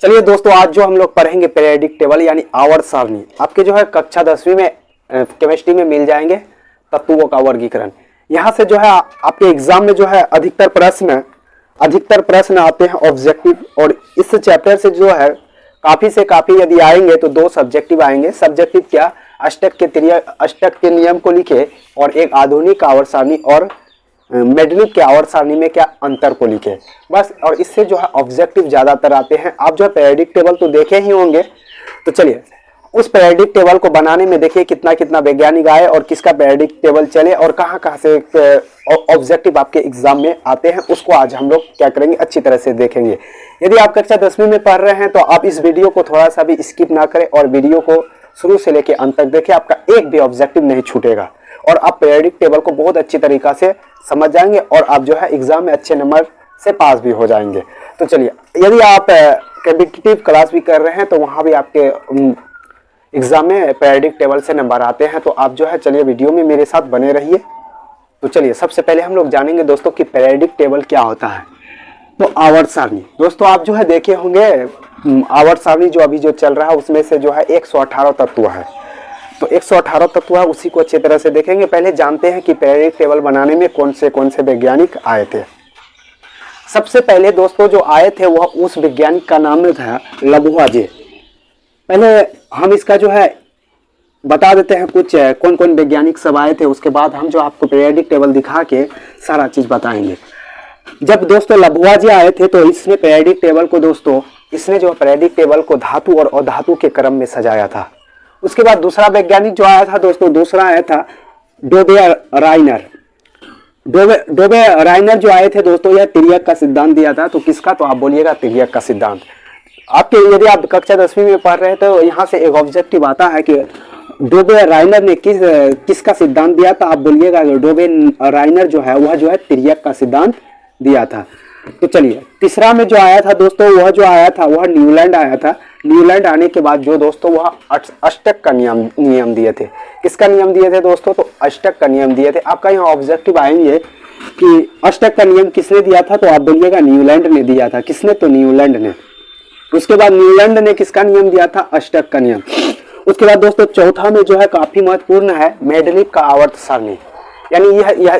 चलिए दोस्तों, आज जो हम लोग पढ़ेंगे पीरियोडिक टेबल यानी आवर्त सारणी। आपके जो है कक्षा 10वीं में केमिस्ट्री में मिल जाएंगे तत्वों का वर्गीकरण। यहाँ से जो है आपके एग्जाम में जो है अधिकतर प्रश्न आते हैं ऑब्जेक्टिव, और इस चैप्टर से जो है काफी से काफी यदि आएंगे तो 2 सब्जेक्टिव आएंगे। सब्जेक्टिव क्या, अष्टक के नियम को लिखे, और एक आधुनिक आवर्त सारणी और मेंडेलीव के आवर्त सारणी में क्या अंतर को लिखे, बस। और इससे जो है ऑब्जेक्टिव ज्यादातर आते हैं। आप जो है पीरियोडिक टेबल तो देखे ही होंगे, तो चलिए उस पीरियोडिक टेबल को बनाने में देखिए कितना कितना वैज्ञानिक आए और किसका पीरियोडिक टेबल चले और कहाँ कहाँ से ऑब्जेक्टिव आपके एग्जाम में आते हैं, उसको आज हम लोग क्या करेंगे, अच्छी तरह से देखेंगे। यदि आप कक्षा 10वीं में पढ़ रहे हैं तो आप इस वीडियो को थोड़ा सा भी स्किप ना करें और वीडियो को शुरू से लेकर अंत तक देखें। आपका एक भी ऑब्जेक्टिव नहीं छूटेगा और आप पीरियोडिक टेबल को बहुत अच्छी तरीका से समझ जाएंगे और आप जो है एग्जाम में अच्छे नंबर से पास भी हो जाएंगे। तो चलिए, यदि आप कॉम्पिटिटिव क्लास भी कर रहे हैं तो वहां भी आपके एग्जाम में पीरियोडिक टेबल से नंबर आते हैं। तो आप जो है चलिए वीडियो में मेरे साथ बने रहिए। तो चलिए सबसे पहले हम लोग जानेंगे दोस्तों कि पीरियोडिक टेबल क्या होता है। तो आवर्त सारणी दोस्तों आप जो है देखे होंगे, आवर्त सारणी जो अभी जो चल रहा है उसमें से जो है 118 तत्व है। तो 118 तत्व है, उसी को अच्छी तरह से देखेंगे। पहले जानते हैं कि पीरियोडिक टेबल बनाने में कौन से वैज्ञानिक आए थे। सबसे पहले दोस्तों जो आए थे वह उस वैज्ञानिक का नाम था लबुआजे। पहले हम इसका जो है बता देते हैं कुछ कौन कौन वैज्ञानिक सब आए थे, उसके बाद हम जो आपको पीरियोडिक टेबल दिखा के सारा चीज बताएंगे। जब दोस्तों लबुआजे आए थे तो इसने पीरियोडिक टेबल को इसने जो पीरियोडिक टेबल को धातु और अधातु के क्रम में सजाया था। उसके बाद दूसरा वैज्ञानिक जो आया था दोस्तों, दूसरा आया था डोबे राइनर जो आए थे दोस्तों, यह तिर्यक का सिद्धांत दिया था। तो किसका, तो आप बोलिएगा तिर्यक का सिद्धांत। आपके यदि आप कक्षा 10वीं में पढ़ रहे हैं तो यहाँ से एक ऑब्जेक्टिव आता है कि डोबे राइनर ने किसका सिद्धांत दिया था। आप बोलिएगा डोबे राइनर जो है वह जो है तिर्यक का सिद्धांत दिया था। तो चलिए तीसरा में जो आया था दोस्तों, वह जो आया था वह न्यूलैंड आया था। न्यूलैंड आने के बाद जो दोस्तों वह अष्टक का नियम दिए थे। किसका नियम दिए थे दोस्तों, तो अष्टक का नियम दिए थे। आपका यहाँ ऑब्जेक्टिव आएंगे कि अष्टक का नियम किसने दिया था, तो आप बोलिएगा न्यूलैंड ने दिया था। किसने, तो न्यूलैंड ने। उसके बाद न्यूलैंड ने किसका नियम दिया था, अष्टक का नियम। उसके बाद दोस्तों चौथा में जो है काफी महत्वपूर्ण है मेंडेलीव का आवर्त सारणी। यानी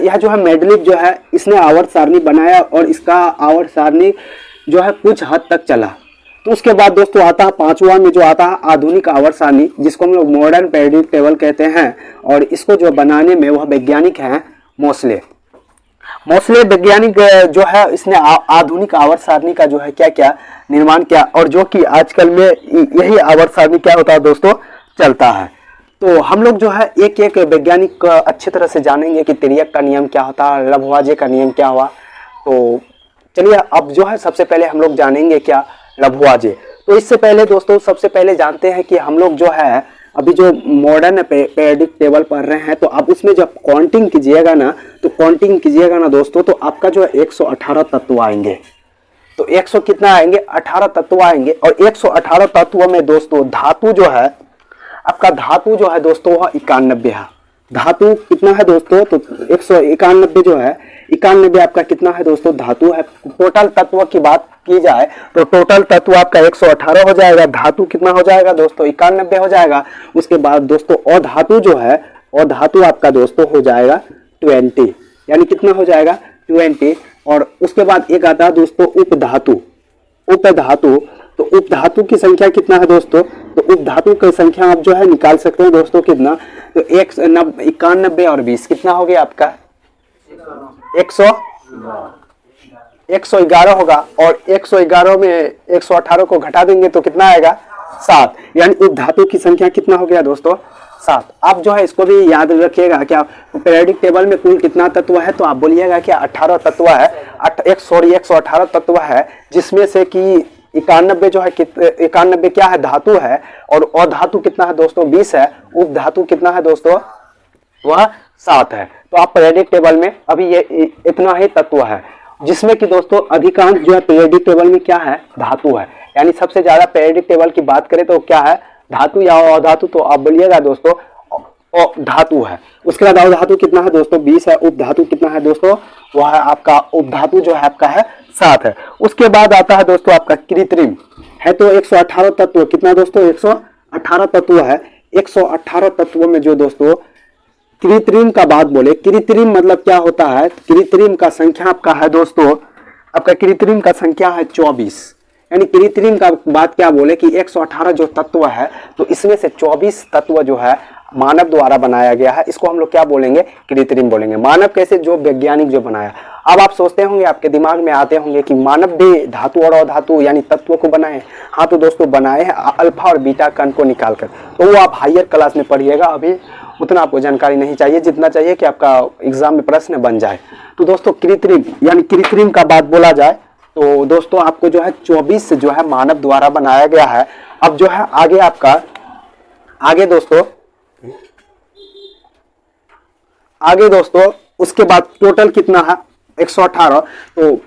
यह जो है मेंडेलीव जो है इसने आवर्त सारणी बनाया और इसका आवर्त सारणी जो है कुछ हद तक चला। तो उसके बाद दोस्तों आता है 5वां में जो आता है आधुनिक आवर्त सारणी, जिसको हम लोग मॉडर्न पीरियोडिक टेबल कहते हैं। और इसको जो बनाने में वह वैज्ञानिक हैं मोसले वैज्ञानिक जो है इसने आधुनिक आवर्त सारणी का जो है क्या क्या निर्माण किया, और जो कि आजकल में यही आवर्त सारणी क्या होता है दोस्तों, चलता है। तो हम लोग जो है एक एक वैज्ञानिक अच्छी तरह से जानेंगे कि तिर्यक का नियम क्या होता है, लबुआजे का नियम क्या हुआ। तो चलिए अब जो है सबसे पहले हम लोग जानेंगे क्या, लबुआजे। तो इससे पहले दोस्तों सबसे पहले जानते हैं कि हम लोग जो है अभी जो मॉडर्न पीरियोडिक टेबल पढ़ रहे हैं, तो आप उसमें जब काउंटिंग कीजिएगा ना दोस्तों, तो आपका जो है 118 तत्व आएंगे। तो 100 कितना आएंगे, 18 तत्व आएंगे। और 118 तत्व में दोस्तों धातु जो है आपका, धातु जो है दोस्तों वह 91 है। धातु कितना है दोस्तों, तो 191 जो है, 91 आपका कितना है दोस्तों, धातु है। टोटल तत्व की बात की जाए तो टोटल तत्व आपका 118 हो जाएगा। धातु कितना हो जाएगा दोस्तों, 91 हो जाएगा। उसके बाद दोस्तों अधातु जो है, अधातु आपका दोस्तों हो जाएगा 20, यानी कितना हो जाएगा 20। और उसके बाद एक आता है दोस्तों उपधातु। तो उपधातु की संख्या कितना है दोस्तों, तो उपधातु की संख्या आप जो है निकाल सकते हैं दोस्तों, कितना, तो 91 और 20 कितना हो गया आपका 111 होगा। और 111 में 118 को घटा देंगे तो कितना आएगा 7, यानी उपधातु की संख्या कितना हो गया दोस्तों 7। आप जो है इसको भी याद रखिएगा, क्या पीरियोडिक टेबल में कुल कितना तत्व है, तो आप बोलिएगा क्या 18 तत्व है। 118 तत्व है, जिसमें से कि 91 जो है 91 क्या है, धातु है। और अधातु कितना है दोस्तों 20 है। उपधातु कितना है दोस्तों, वह 7 है। तो आप पीरियोडिक टेबल में अभी ये इतना ही तत्व है, जिसमें कि दोस्तों अधिकांश जो है पीरियोडिक टेबल में क्या है, धातु है। यानी सबसे ज्यादा पीरियोडिक टेबल की बात करें तो क्या है, धातु या अधातु, तो आप बोलिएगा दोस्तों धातु है। उसके बाद अधातु कितना है दोस्तों 20 है। उपधातु कितना है दोस्तों, वह है आपका उपधातु जो है आपका है 7 है। उसके बाद आता है दोस्तों आपका कृत्रिम है तो 118 तत्व, कितना दोस्तों 118 तत्व है। 118 तत्वों में जो दोस्तों कृत्रिम का बात बोले, कृत्रिम मतलब क्या होता है, कृत्रिम का संख्या आपका है दोस्तों, आपका कृत्रिम का संख्या है 24। यानी कृत्रिम का बात क्या बोले कि 118 जो तत्व है तो इसमें से 24 तत्व जो है मानव द्वारा बनाया गया है, इसको हम लोग क्या बोलेंगे, कृत्रिम बोलेंगे। मानव कैसे, जो वैज्ञानिक जो बनाया। अब आप सोचते होंगे, आपके दिमाग में आते होंगे कि मानव भी धातु और अधातु यानी तत्वों को बनाए। हाँ तो दोस्तों बनाए हैं अल्फा और बीटा कण को निकालकर, तो वो आप हायर क्लास में पढ़िएगा, अभी उतना आपको जानकारी नहीं चाहिए, जितना चाहिए कि आपका एग्जाम में प्रश्न बन जाए। तो दोस्तों कृत्रिम यानी कृत्रिम का बात बोला जाए तो दोस्तों आपको जो है 24 जो है मानव द्वारा बनाया गया है। अब जो है आगे आपका, आगे दोस्तों उसके बाद टोटल कितना है 118, तो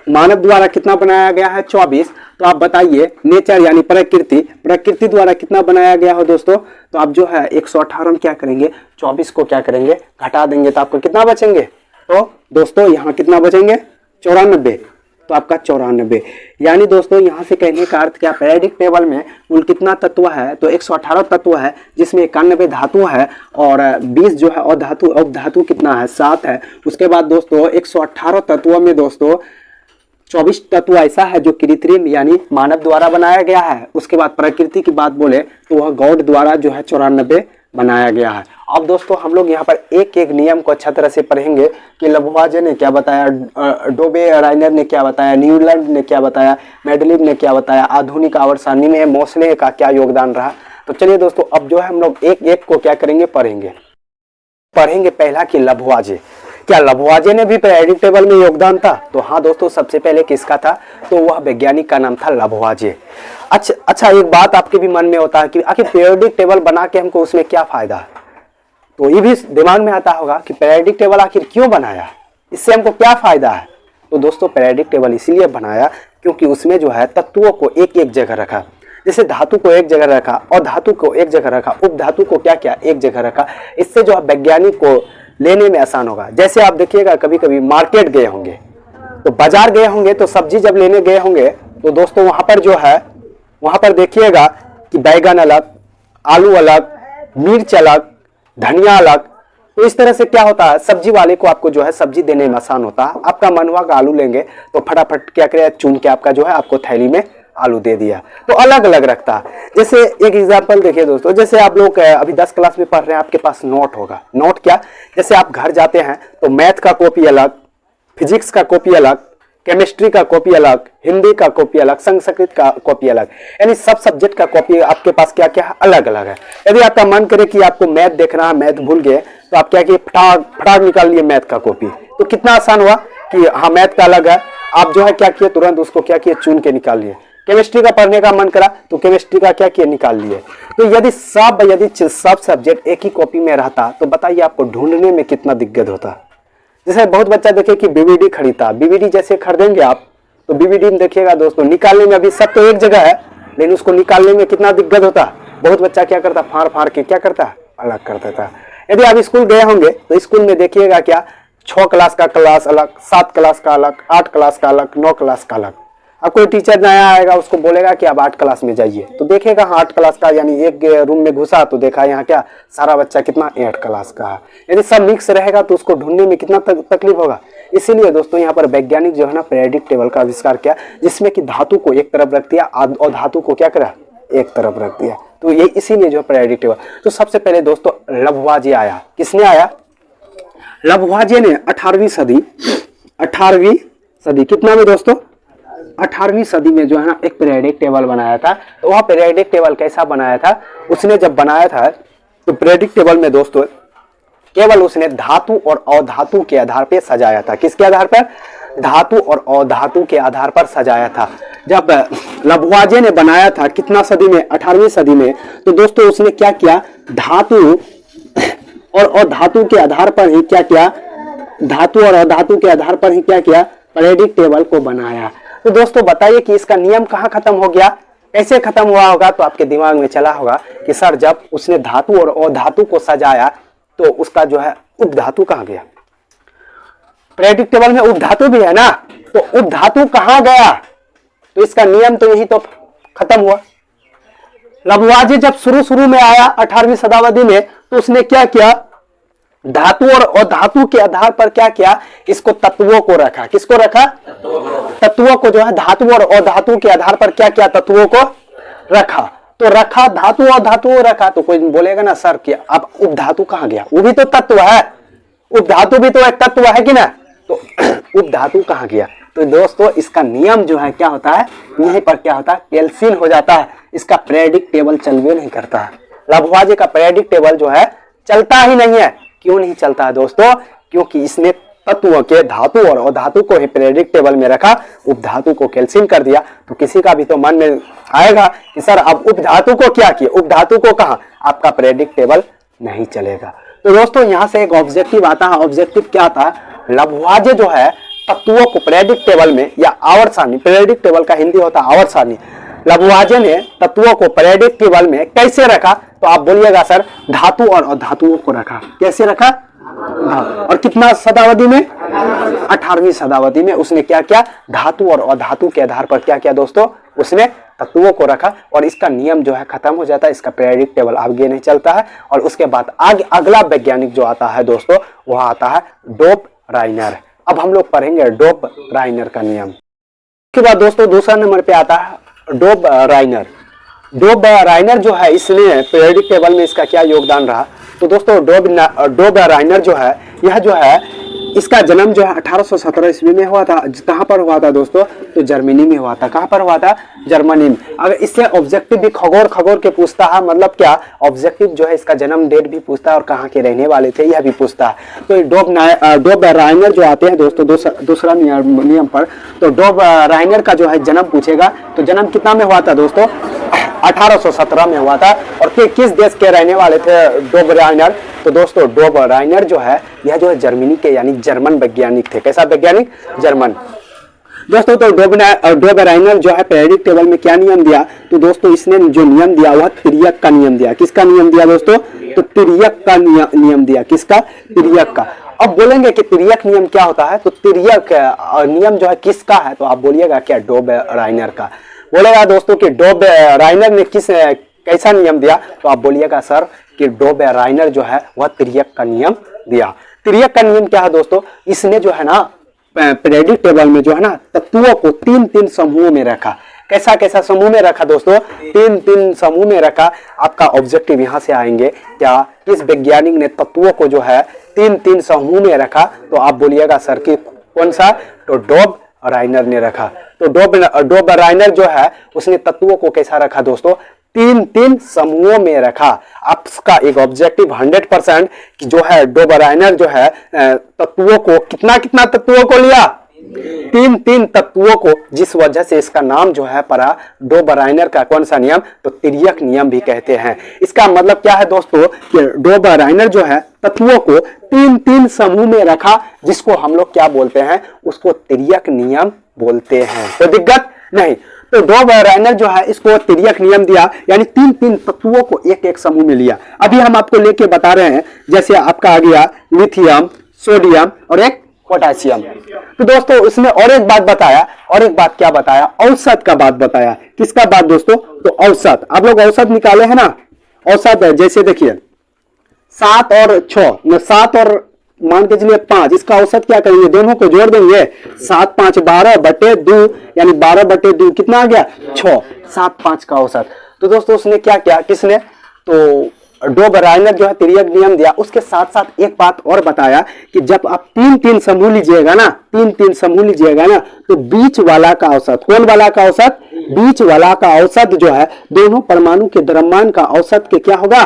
मानव द्वारा कितना बनाया गया है 24। तो आप बताइए नेचर यानी प्रकृति द्वारा कितना बनाया गया हो दोस्तों। तो आप जो है 118 में क्या करेंगे, 24 को क्या करेंगे, घटा देंगे, तो आपको कितना बचेंगे, तो दोस्तों यहाँ कितना बचेंगे 94, तो आपका 94। यानी दोस्तों यहाँ से कहने का अर्थ क्या, पीरियोडिक टेबल में कुल कितना तत्व है, तो 118 तत्व है, जिसमें 91 धातु है और 20 जो है अधातु। अब धातु कितना है 7 है। उसके बाद दोस्तों 118 तत्वों में दोस्तों 24 तत्व ऐसा है जो कृत्रिम यानी मानव द्वारा बनाया गया है। उसके बाद प्रकृति की बात बोले तो वह गॉड द्वारा जो है 94 बनाया गया है। अब दोस्तों हम लोग यहाँ पर एक एक नियम को अच्छा तरह से पढ़ेंगे कि लभुआजे ने क्या बताया, डोबे राइनर ने क्या बताया, न्यूलैंड ने क्या बताया, मेडलिव ने क्या बताया, आधुनिक आवर्त सारणी में मोसले का क्या योगदान रहा। तो चलिए दोस्तों अब जो है हम लोग एक एक को क्या करेंगे, पढ़ेंगे। पहला कि लभुआजे, क्या लभुआजे ने भी पीरियोडिक टेबल में योगदान था, तो हाँ दोस्तों सबसे पहले किसका था, तो वह वैज्ञानिक का नाम था लभुआजे। अच्छा एक बात आपके भी मन में होता है कि आखिर पीरियोडिक टेबल बना के हमको उसमें क्या फायदा है, तो ये भी दिमाग में आता होगा कि पीरियोडिक टेबल आखिर क्यों बनाया, इससे हमको क्या फायदा है। तो दोस्तों पीरियोडिक टेबल इसीलिए बनाया क्योंकि उसमें जो है तत्वों को एक एक जगह रखा, जैसे धातु को एक जगह रखा और धातु को एक जगह रखा, उपधातु को क्या किया एक जगह रखा। इससे जो है वैज्ञानिक को लेने में आसान होगा। जैसे आप देखिएगा कभी कभी मार्केट गए होंगे, तो बाजार गए होंगे, तो सब्जी जब लेने गए होंगे तो दोस्तों वहां पर जो है, वहां पर देखिएगा कि बैगन अलग, आलू अलग, मिर्च अलग, धनिया अलग। तो इस तरह से क्या होता है, सब्जी वाले को आपको जो है सब्जी देने में आसान होता है। आपका मन हुआ का आलू लेंगे तो फटाफट क्या करे, चुन के आपका जो है आपको थैली में आलू दे दिया। तो अलग अलग रखता है। जैसे एक एग्जांपल देखिए दोस्तों, जैसे आप लोग अभी 10 क्लास में पढ़ रहे हैं, आपके पास नोट होगा। नोट क्या, जैसे आप घर जाते हैं तो मैथ का कॉपी अलग, फिजिक्स का कॉपी अलग, केमिस्ट्री का कॉपी अलग, हिंदी का कॉपी अलग, संस्कृत का कॉपी अलग, यानी सब सब्जेक्ट का कॉपी आपके पास क्या क्या है, अलग अलग है। यदि आपका मन करे कि आपको मैथ देखना है, मैथ भूल गए, तो आप क्या किए, फटाक निकाल लिए मैथ का कॉपी। तो कितना आसान हुआ कि हाँ मैथ का अलग है, आप जो है क्या किए, तुरंत उसको क्या किए, चुन के निकाल लिए। केमिस्ट्री का पढ़ने का मन करा तो केमिस्ट्री का क्या किया, निकाल लिए। तो यदि सब सब्जेक्ट एक ही कॉपी में रहता तो बताइए आपको ढूंढने में कितना दिक्कत होता। जैसे बहुत बच्चा देखे कि बीवीडी खरीदा, बीवीडी जैसे खरीदेंगे आप तो बीवीडी में देखिएगा दोस्तों निकालने में, अभी सब तो एक जगह है लेकिन उसको निकालने में कितना दिक्कत होता। बहुत बच्चा क्या करता, फाड़ के क्या करता, अलग कर देता। यदि आप स्कूल गए होंगे तो स्कूल में देखिएगा क्या 6 क्लास का क्लास अलग, 7 क्लास का अलग, 8 क्लास का अलग, 9 क्लास का अलग। अब कोई टीचर नया आएगा उसको बोलेगा कि आप 8 क्लास में जाइए, तो देखेगा हाँ 8 क्लास का, यानी एक रूम में घुसा तो देखा यहाँ क्या सारा बच्चा कितना 8 क्लास का है। यदि सब मिक्स रहेगा तो उसको ढूंढने में कितना तकलीफ होगा। इसीलिए दोस्तों यहाँ पर वैज्ञानिक जो है ना पीरियोडिक टेबल का आविष्कार किया, जिसमें कि धातु को एक तरफ रख दिया और धातु को क्या करा, एक तरफ रख दिया। तो ये इसीलिए जो पीरियोडिक टेबल। तो सबसे पहले दोस्तों लभुआजे आया, किसने आया, लभुआजे ने 18वीं सदी कितना में दोस्तों, 18वीं सदी में जो है ना एक पीरियोडिक टेबल बनाया था। तो वह पीरियोडिक टेबल कैसा बनाया था, उसने जब बनाया था तो पीरियोडिक टेबल में दोस्तों केवल उसने धातु और अधातु के आधार पर सजाया था। किसके आधार पर, धातु और अधातु के आधार पर सजाया था। जब लभुआजे ने बनाया था कितना सदी में, 18वीं सदी में, तो दोस्तों उसने क्या किया, धातु और अधातु के आधार पर ही क्या किया, धातु और अधातु के आधार पर ही क्या किया, पीरियोडिक टेबल को बनाया। तो दोस्तों बताइए कि इसका नियम कहाँ खत्म हो गया, कैसे खत्म हुआ होगा। तो आपके दिमाग में चला होगा कि सर जब उसने धातु और अधातु को सजाया तो उसका जो है उपधातु कहाँ गया। पीरियोडिक टेबल में उपधातु भी है ना, तो उपधातु कहाँ गया, तो इसका नियम तो यही तो खत्म हुआ। लभुआजी जब शुरू में आया 18वीं शताब्दी में, तो उसने क्या किया, धातु और धातु के आधार पर क्या किया, इसको तत्वों को रखा। किसको रखा? तत्वों को जो है धातु और धातु के आधार पर क्या किया, तत्वों को रखा। तो रखा धातु और धातु रखा, तो कोई बोलेगा ना सर कि अब उपधातु कहां गया, वो भी तो तत्व है, उपधातु भी तो एक तत्व है कि ना, तो उपधातु कहां गया। तो दोस्तों इसका नियम जो है क्या होता है, यहीं पर क्या होता है, कैल्सिन हो जाता है, इसका पीरियडिक टेबल चलवे नहीं करता है। लभुआजी का पीरियडिक टेबल जो है चलता ही नहीं है। क्यों नहीं चलता है दोस्तों? क्योंकि इसने तत्वों के धातु और अधातु को ही पीरियडिक टेबल में रखा, उपधातु को कैल्सिन कर दिया। तो किसी का भी तो मन में आएगा कि सर अब उपधातु को क्या किया, उपधातु को कहा, आपका पीरियडिक टेबल नहीं चलेगा। तो दोस्तों यहां से एक ऑब्जेक्टिव आता है। ऑब्जेक्टिव क्या आता है, लभुआजी जो है तत्वों को पीरियडिक टेबल में या आवर्त सारणी, पीरियडिक टेबल का हिंदी होता है आवर्त सारणी, लभुआजी ने तत्वों को पीरियडिक टेबल में कैसे रखा, तो आप बोलिएगा सर धातु और अधातुओं को रखा। कैसे रखा? और कितना शताब्दी में? 18वीं शताब्दी में उसने क्या किया, धातु और अधातु के आधार पर क्या किया दोस्तों, उसने तत्वों को रखा और इसका नियम जो है खत्म हो जाता है, इसका पीरियडिक टेबल आगे नहीं चलता है। और उसके बाद आगे अगला वैज्ञानिक जो आता है दोस्तों, वह आता है डोप राइनर। अब हम लोग पढ़ेंगे डोप राइनर का नियम। उसके बाद दोस्तों दूसरा नंबर पे आता है डोप राइनर। डोप राइनर जो है, इसलिए पीरियडिक टेबल में इसका क्या योगदान रहा, तो दोस्तों डोप राइनर जो है, यह जो है इसका जन्म जो है 1817 ईस्वी में हुआ था। कहां पर हुआ था दोस्तों, तो जर्मनी में हुआ था। कहां पर हुआ था? जर्मनी में। अगर इससे ऑब्जेक्टिव भी खगोल के पूछता है, मतलब क्या ऑब्जेक्टिव जो है इसका जन्म डेट भी पूछता है और कहाँ के रहने वाले थे यह भी पूछता है। तो डोप राइनर जो आते हैं दोस्तों दूसरा नियम पर, तो डोप राइनर का जो है जन्म पूछेगा, तो जन्म कितना में हुआ था दोस्तों, 1817 में हुआ था। और फिर किस देश के रहने वाले थे डोप राइनर, तो दोस्तों डोप राइनर जो है यह जो है जर्मनी के यानी जर्मन वैज्ञानिक थे। कैसा वैज्ञानिक? जर्मन। दोस्तों तो डोप राइनर जो है पीरियडिक टेबल में क्या नियम दिया, तो दोस्तों इसने जो नियम दिया वह तिर्यक का नियम दिया। किसका नियम दिया दोस्तों? तो तिर्यक का नियम दिया। किसका? तिर्यक का। अब बोलेंगे कि तिर्यक नियम क्या होता है, तो तिर्यक नियम जो है किसका है, तो आप बोलिएगा क्या, डोप राइनर का। बोलेगा दोस्तों कि डोप राइनर ने कैसा नियम दिया, तो आप बोलिएगा सर कि डोप राइनर जो है वह तिर्यक का नियम दिया। तिर्यक का नियम क्या है दोस्तों, इसने जो है ना पीरियडिक टेबल में जो है ना तत्वों को 3-3 समूहों में रखा। कैसा कैसा समूह में रखा दोस्तों? 3-3 समूह में रखा। आपका ऑब्जेक्टिव यहां से आएंगे क्या, किस वैज्ञानिक ने तत्वों को जो है 3-3 समूह में रखा, तो आप बोलिएगा सर कि कौन सा, तो डोप राइनर ने रखा। तो डोप राइनर जो है उसने तत्वों को कैसा रखा दोस्तों, 3-3 समूहों में रखा। आपका एक ऑब्जेक्टिव 100% कि जो है डोप राइनर जो है तत्वों को कितना तत्वों को लिया, 3-3 तत्वों को, जिस वजह से इसका नाम जो है पड़ा डोप राइनर का कौन सा नियम, तो तिर्यक नियम भी कहते हैं। इसका मतलब क्या है दोस्तों कि डोप राइनर जो है तत्वों को 3-3 समूह में रखा, जिसको हम लोग क्या बोलते हैं, उसको तिर्यक नियम बोलते हैं। तो दिक्कत नहीं। तो डोप राइनर जो है इसको तिर्यक नियम दिया, यानी 3-3 तत्वों को एक समूह में लिया। अभी हम आपको लेके बता रहे हैं, जैसे आपका आ गया लिथियम, सोडियम और एक पोटेशियम। तो दोस्तों उसने और एक बात बताया, और एक बात क्या बताया, औसत का बात बताया। किसका बात दोस्तों, तो औसत। आप लोग औसत निकाले हैं ना, औसत है जैसे देखिए 7 और 6, 7 और मान के चलिए 5, इसका औसत क्या करेंगे, दोनों को जोड़ देंगे, 7-5 12/2, यानी 12/2 कितना आ गया, 6, 7-5 का औसत। तो दोस्तों उसने क्या किया, किसने, तो डोप राइनर जो है तिर्यक नियम दिया। उसके साथ साथ एक बात और बताया कि जब आप 3-3 समूह लीजिएगा ना, 3-3 समूह लीजिएगा ना, तो बीच वाला का औसत, कौन वाला का औसत, बीच वाला का औसत जो है दोनों परमाणु के द्रव्यमान का औसत के क्या होगा,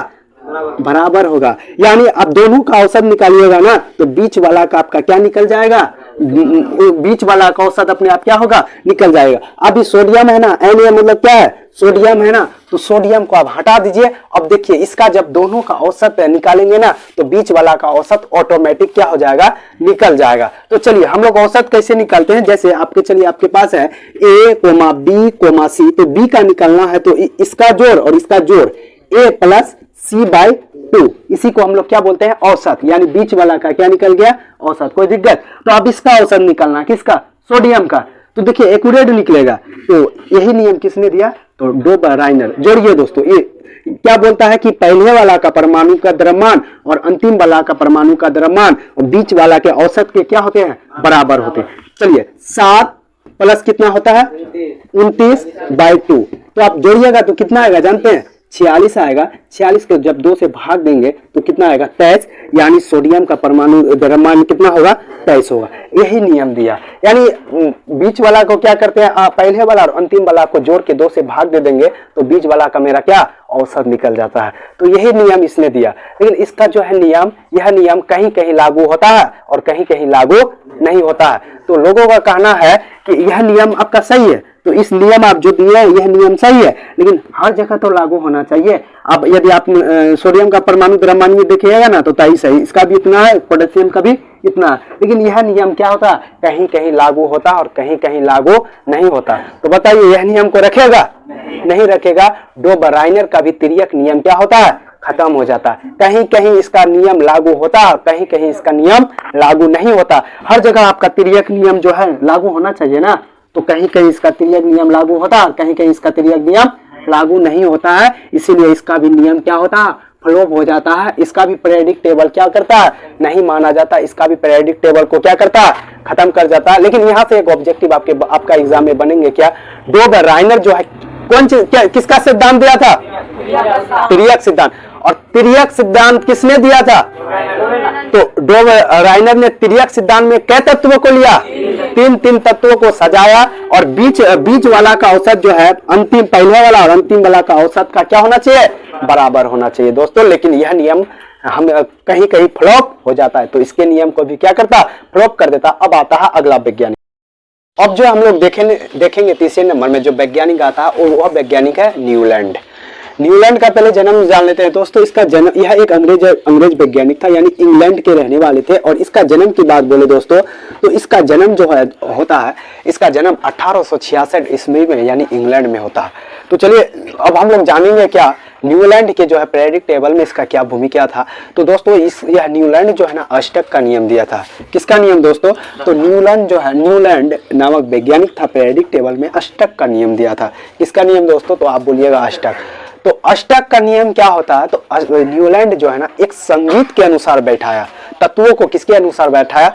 बराबर होगा। यानी आप दोनों का औसत निकालिएगा ना, तो बीच वाला का आपका क्या निकल जाएगा, बीच वाला का औसत अपने आप क्या होगा, निकल जाएगा। अभी सोडियम है ना, Na मतलब क्या है, सोडियम है ना, तो सोडियम को आप हटा दीजिए। अब देखिए इसका जब दोनों का औसत निकालेंगे ना, तो बीच वाला का औसत ऑटोमेटिक क्या हो जाएगा, निकल जाएगा। तो चलिए हम लोग औसत कैसे निकालते हैं, जैसे चलिए आपके पास है A, B, C, तो B का निकालना है तो इसका जोड़ और इसका जोड़ A + C/2, इसी को हम लोग क्या बोलते हैं, औसत। यानी बीच वाला का क्या निकल गया, औसत। कोई दिक्कत, तो अब इसका औसत निकालना, किसका, सोडियम का। तो देखिए एक्यूरेट निकलेगा। तो यही नियम किसने दिया? तो डोबराइनर। जोड़िए दोस्तों, ये क्या बोलता है कि पहले वाला का परमाणु का द्रव्यमान और अंतिम वाला का परमाणु का द्रव्यमान और बीच वाला के औसत के क्या होते हैं? बराबर होते हैं। चलिए 7 प्लस कितना होता है? 29/2। तो आप जोड़िएगा तो कितना आएगा जानते हैं? 46 आएगा। 46 को जब 2 से भाग देंगे तो कितना आएगा? 23। यानी सोडियम का परमाणु द्रव्यमान कितना होगा? 23 होगा। यही नियम दिया। यानी बीच वाला को क्या करते हैं? पहले वाला और अंतिम वाला को जोड़ के 2 से भाग दे देंगे तो बीच वाला का मेरा क्या औसत निकल जाता है। तो यही नियम इसने दिया। लेकिन इसका जो है नियम, यह नियम कहीं कहीं लागू होता है और कहीं कहीं लागू नहीं होता है। तो लोगों का कहना है कि यह नियम आपका सही है, तो इस नियम आप जो दिए हैं यह नियम सही है, लेकिन हर जगह तो लागू होना चाहिए। अब यदि आप सोडियम का परमाणु द्रव्यमान में देखिएगा ना तो 23 है, इसका भी इतना है, पोटेशियम का भी इतना है। लेकिन यह नियम क्या होता है? कहीं कहीं लागू होता और कहीं कहीं लागू नहीं होता। तो बताइए यह नियम को रखेगा? नहीं रखेगा। डोबराइनर का भी तिर्यक नियम क्या होता है? खत्म हो जाता है। कहीं कहीं इसका नियम लागू होता है, कहीं कहीं इसका नियम लागू नहीं होता। हर जगह आपका तिर्यक नियम जो है लागू होना चाहिए ना। तो कहीं कहीं इसका तिर्यक नियम लागू होता है, कहीं कहीं इसका तिर्यक नियम लागू नहीं होता है। इसीलिए इसका भी नियम क्या होता है? फ्लॉप हो जाता है। इसका भी पीरियोडिक टेबल क्या करता है? नहीं माना जाता। इसका भी पीरियोडिक टेबल को क्या करता है? खत्म कर जाता है। लेकिन यहाँ से एक ऑब्जेक्टिव आपका एग्जाम में बनेंगे क्या? डोबराइनर जो है कौन चीज क्या किसका सिद्धांत दिया था? तिर्यक सिद्धांत। और तिर्यक सिद्धांत किसने दिया था? तो डोबराइनर ने तिर्यक सिद्धांत में कै तत्वों को लिया? 3 तत्वों को सजाया और बीच वाला का औसत जो है अंतिम पहले वाला और अंतिम वाला का औसत का क्या होना चाहिए? बराबर होना चाहिए दोस्तों। लेकिन यह नियम हम कहीं कहीं फ्लॉप हो जाता है, तो इसके नियम को भी क्या करता? फ्लॉप कर देता। अब आता है अगला वैज्ञानिक। अब जो हम लोग देखेंगे तीसरे नंबर में जो वैज्ञानिक आता है वह वैज्ञानिक है न्यूलैंड। न्यूलैंड का पहले जन्म जान लेते हैं दोस्तों। इसका जन्म, यह एक अंग्रेज वैज्ञानिक था, यानी इंग्लैंड के रहने वाले थे। और इसका जन्म की बात बोले दोस्तों तो इसका जन्म जो है होता है, इसका जन्म 1866 ईस्वी में यानी इंग्लैंड में होता है। तो चलिए अब हम लोग जानेंगे क्या न्यूलैंड के जो है पीरियोडिक टेबल में इसका क्या भूमिका था। तो दोस्तों यह न्यूलैंड जो है ना अष्टक का नियम दिया था। किसका नियम दोस्तों? तो न्यूलैंड नामक वैज्ञानिक था, पीरियोडिक टेबल में अष्टक का नियम दिया था। किसका नियम दोस्तों? तो आप बोलिएगा अष्टक। तो अष्टक का नियम क्या होता है? तो न्यूलैंड जो है ना एक संगीत के अनुसार बैठाया तत्वों को। किसके अनुसार बैठाया?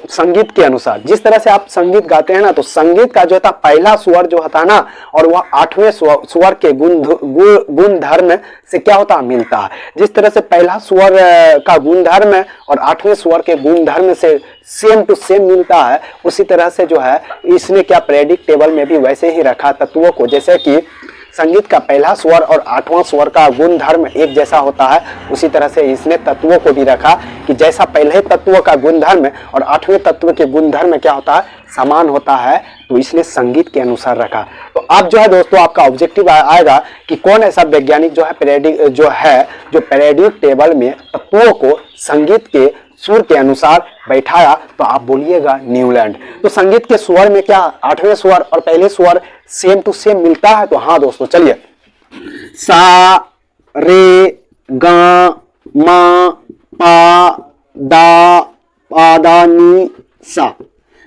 संगीत के अनुसार। जिस तरह से आप संगीत गाते हैं ना, तो संगीत का जो था पहला स्वर जो होता है ना, और वह 8वें स्वर के गुण धर्म से क्या होता है? मिलता है। जिस तरह से पहला स्वर का गुण धर्म और 8वें स्वर के गुण धर्म से सेम टू सेम मिलता है, उसी तरह से जो है इसने क्या पीरियोडिक टेबल में भी वैसे ही रखा तत्वों को। जैसे कि संगीत का पहला स्वर और 8वां स्वर का गुण धर्म एक जैसा होता है, उसी तरह से इसने तत्वों को भी रखा कि जैसा पहले तत्वों का गुण धर्म और 8वें तत्व के गुण धर्म क्या होता है? समान होता है। तो इसने संगीत के अनुसार रखा। तो अब जो है दोस्तों आपका ऑब्जेक्टिव आएगा कि कौन ऐसा वैज्ञानिक जो है जो पीरियोडिक टेबल में तत्वों को संगीत के सुर के अनुसार बैठाया। तो आप बोलिएगा न्यूलैंड। तो संगीत के स्वर में क्या 8वें स्वर और पहले स्वर सेम टू सेम मिलता है? तो हाँ दोस्तों चलिए, सा रे गा मा पा दा पा दा नी सा।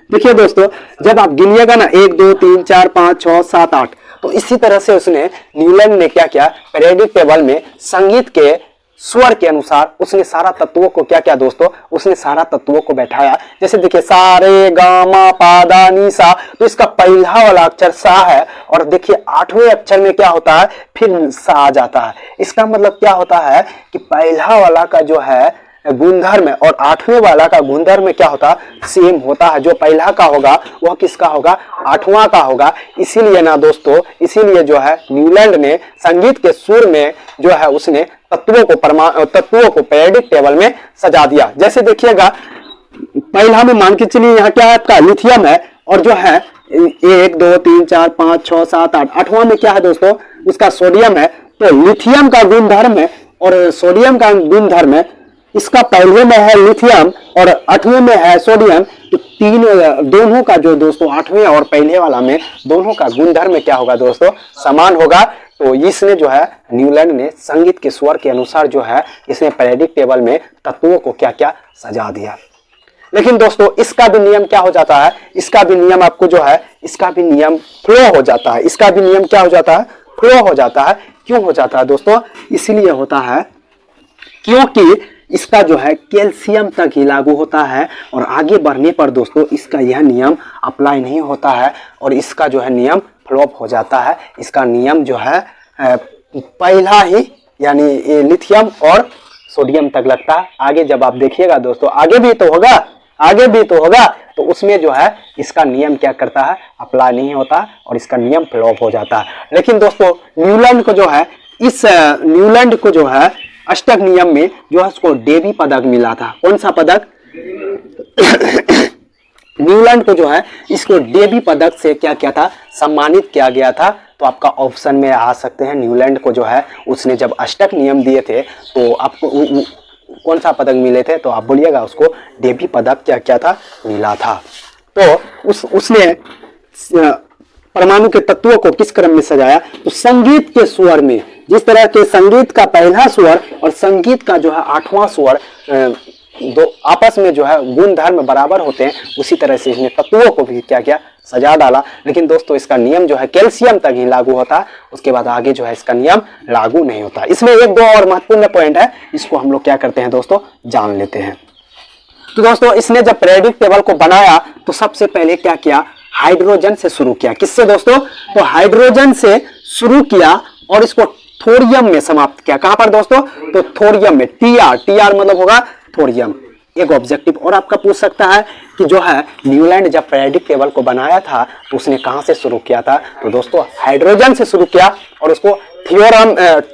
देखिए दोस्तों जब आप गिनिएगा ना 1 2 3 4 5 6 7 8, तो इसी तरह से उसने न्यूलैंड ने क्या किया? पीरियोडिक टेबल में संगीत के स्वर के अनुसार उसने सारा तत्वों को क्या दोस्तों? उसने सारा तत्वों को बैठाया। जैसे देखिए सा रे गा मा पा दा नी सा, तो इसका पहला वाला अक्षर सा है और देखिए 8वें अक्षर में क्या होता है? फिर सा आ जाता है। इसका मतलब क्या होता है कि पहला वाला का जो है गुणधर्म और 8वें वाला का गुणधर्म क्या होता है? सेम होता है। जो पहला का होगा वह किसका होगा? 8वां का होगा। इसीलिए ना दोस्तों, इसीलिए जो है न्यूलैंड ने संगीत के सुर में जो है उसने तत्वों को पीरियोडिक टेबल में सजा दिया। जैसे देखिएगा पहला में मान के चलिए यहाँ क्या है आपका? लिथियम है। और जो है 1 2 3 4 5 6 7 8, 8वां में क्या है दोस्तों? उसका सोडियम है। तो लिथियम का गुणधर्म है और सोडियम का गुणधर्म है। इसका पहले में है लिथियम और 8वें में है सोडियम। तो दोनों का जो दोस्तों 8वें और पहले वाला में दोनों का गुणधर्म क्या होगा दोस्तों? समान होगा। तो इसने जो है न्यूलैंड ने संगीत के स्वर के अनुसार जो है इसने पीरियोडिक टेबल में तत्वों को क्या सजा दिया। लेकिन दोस्तों इसका भी नियम क्या हो जाता है, इसका भी नियम आपको जो है, इसका भी नियम फ्लो हो जाता है, इसका भी नियम क्या हो जाता है, फ्लो हो जाता है। क्यों हो जाता है दोस्तों, इसलिए होता है क्योंकि इसका जो है कैल्शियम तक ही लागू होता है और आगे बढ़ने पर दोस्तों इसका यह नियम अप्लाई नहीं होता है और इसका जो है नियम फ्लॉप हो जाता है। इसका नियम जो है पहला ही यानी लिथियम और सोडियम तक लगता है। आगे जब आप देखिएगा दोस्तों, आगे भी तो होगा, आगे भी तो होगा, तो उसमें जो है इसका नियम क्या करता है, अप्लाई नहीं होता और इसका नियम फ्लॉप हो जाता है। लेकिन दोस्तों न्यूलैंड को जो है, इस न्यूलैंड को जो है अष्टक नियम में जो है उसको डेवी पदक मिला था। कौन सा पदक? न्यूलैंड को जो है इसको डेवी पदक से क्या किया था, सम्मानित किया गया था। तो आपका ऑप्शन में आ सकते हैं न्यूलैंड को जो है उसने जब अष्टक नियम दिए थे तो आपको कौन सा पदक मिले थे, तो आप बोलिएगा उसको डेवी पदक क्या क्या था, मिला था। तो उसने परमाणु के तत्वों को किस क्रम में सजाया, तो संगीत के स्वर में, जिस तरह के संगीत का पहला स्वर और संगीत का जो है 8वां स्वर दो आपस में जो है गुण धर्म बराबर होते हैं, उसी तरह से इसने तत्वों को भी क्या किया, सजा डाला। लेकिन दोस्तों इसका नियम जो है कैल्शियम तक ही लागू होता है, उसके बाद आगे जो है इसका नियम लागू नहीं होता। इसमें एक दो और महत्वपूर्ण पॉइंट है, इसको हम लोग क्या करते हैं दोस्तों, जान लेते हैं। तो दोस्तों इसने जब पीरियोडिक टेबल को बनाया तो सबसे पहले क्या किया, हाइड्रोजन से शुरू किया। किससे दोस्तों, तो हाइड्रोजन से शुरू किया और इसको थोरियम में समाप्त किया। कहां पर दोस्तों, तो थोरियम में। टीआर मतलब होगा थोरियम। एक ऑब्जेक्टिव और आपका पूछ सकता है कि जो है न्यूलैंड जब पीरियोडिक टेबल को बनाया था तो उसने कहां से शुरू किया था, तो दोस्तों हाइड्रोजन से शुरू किया और उसको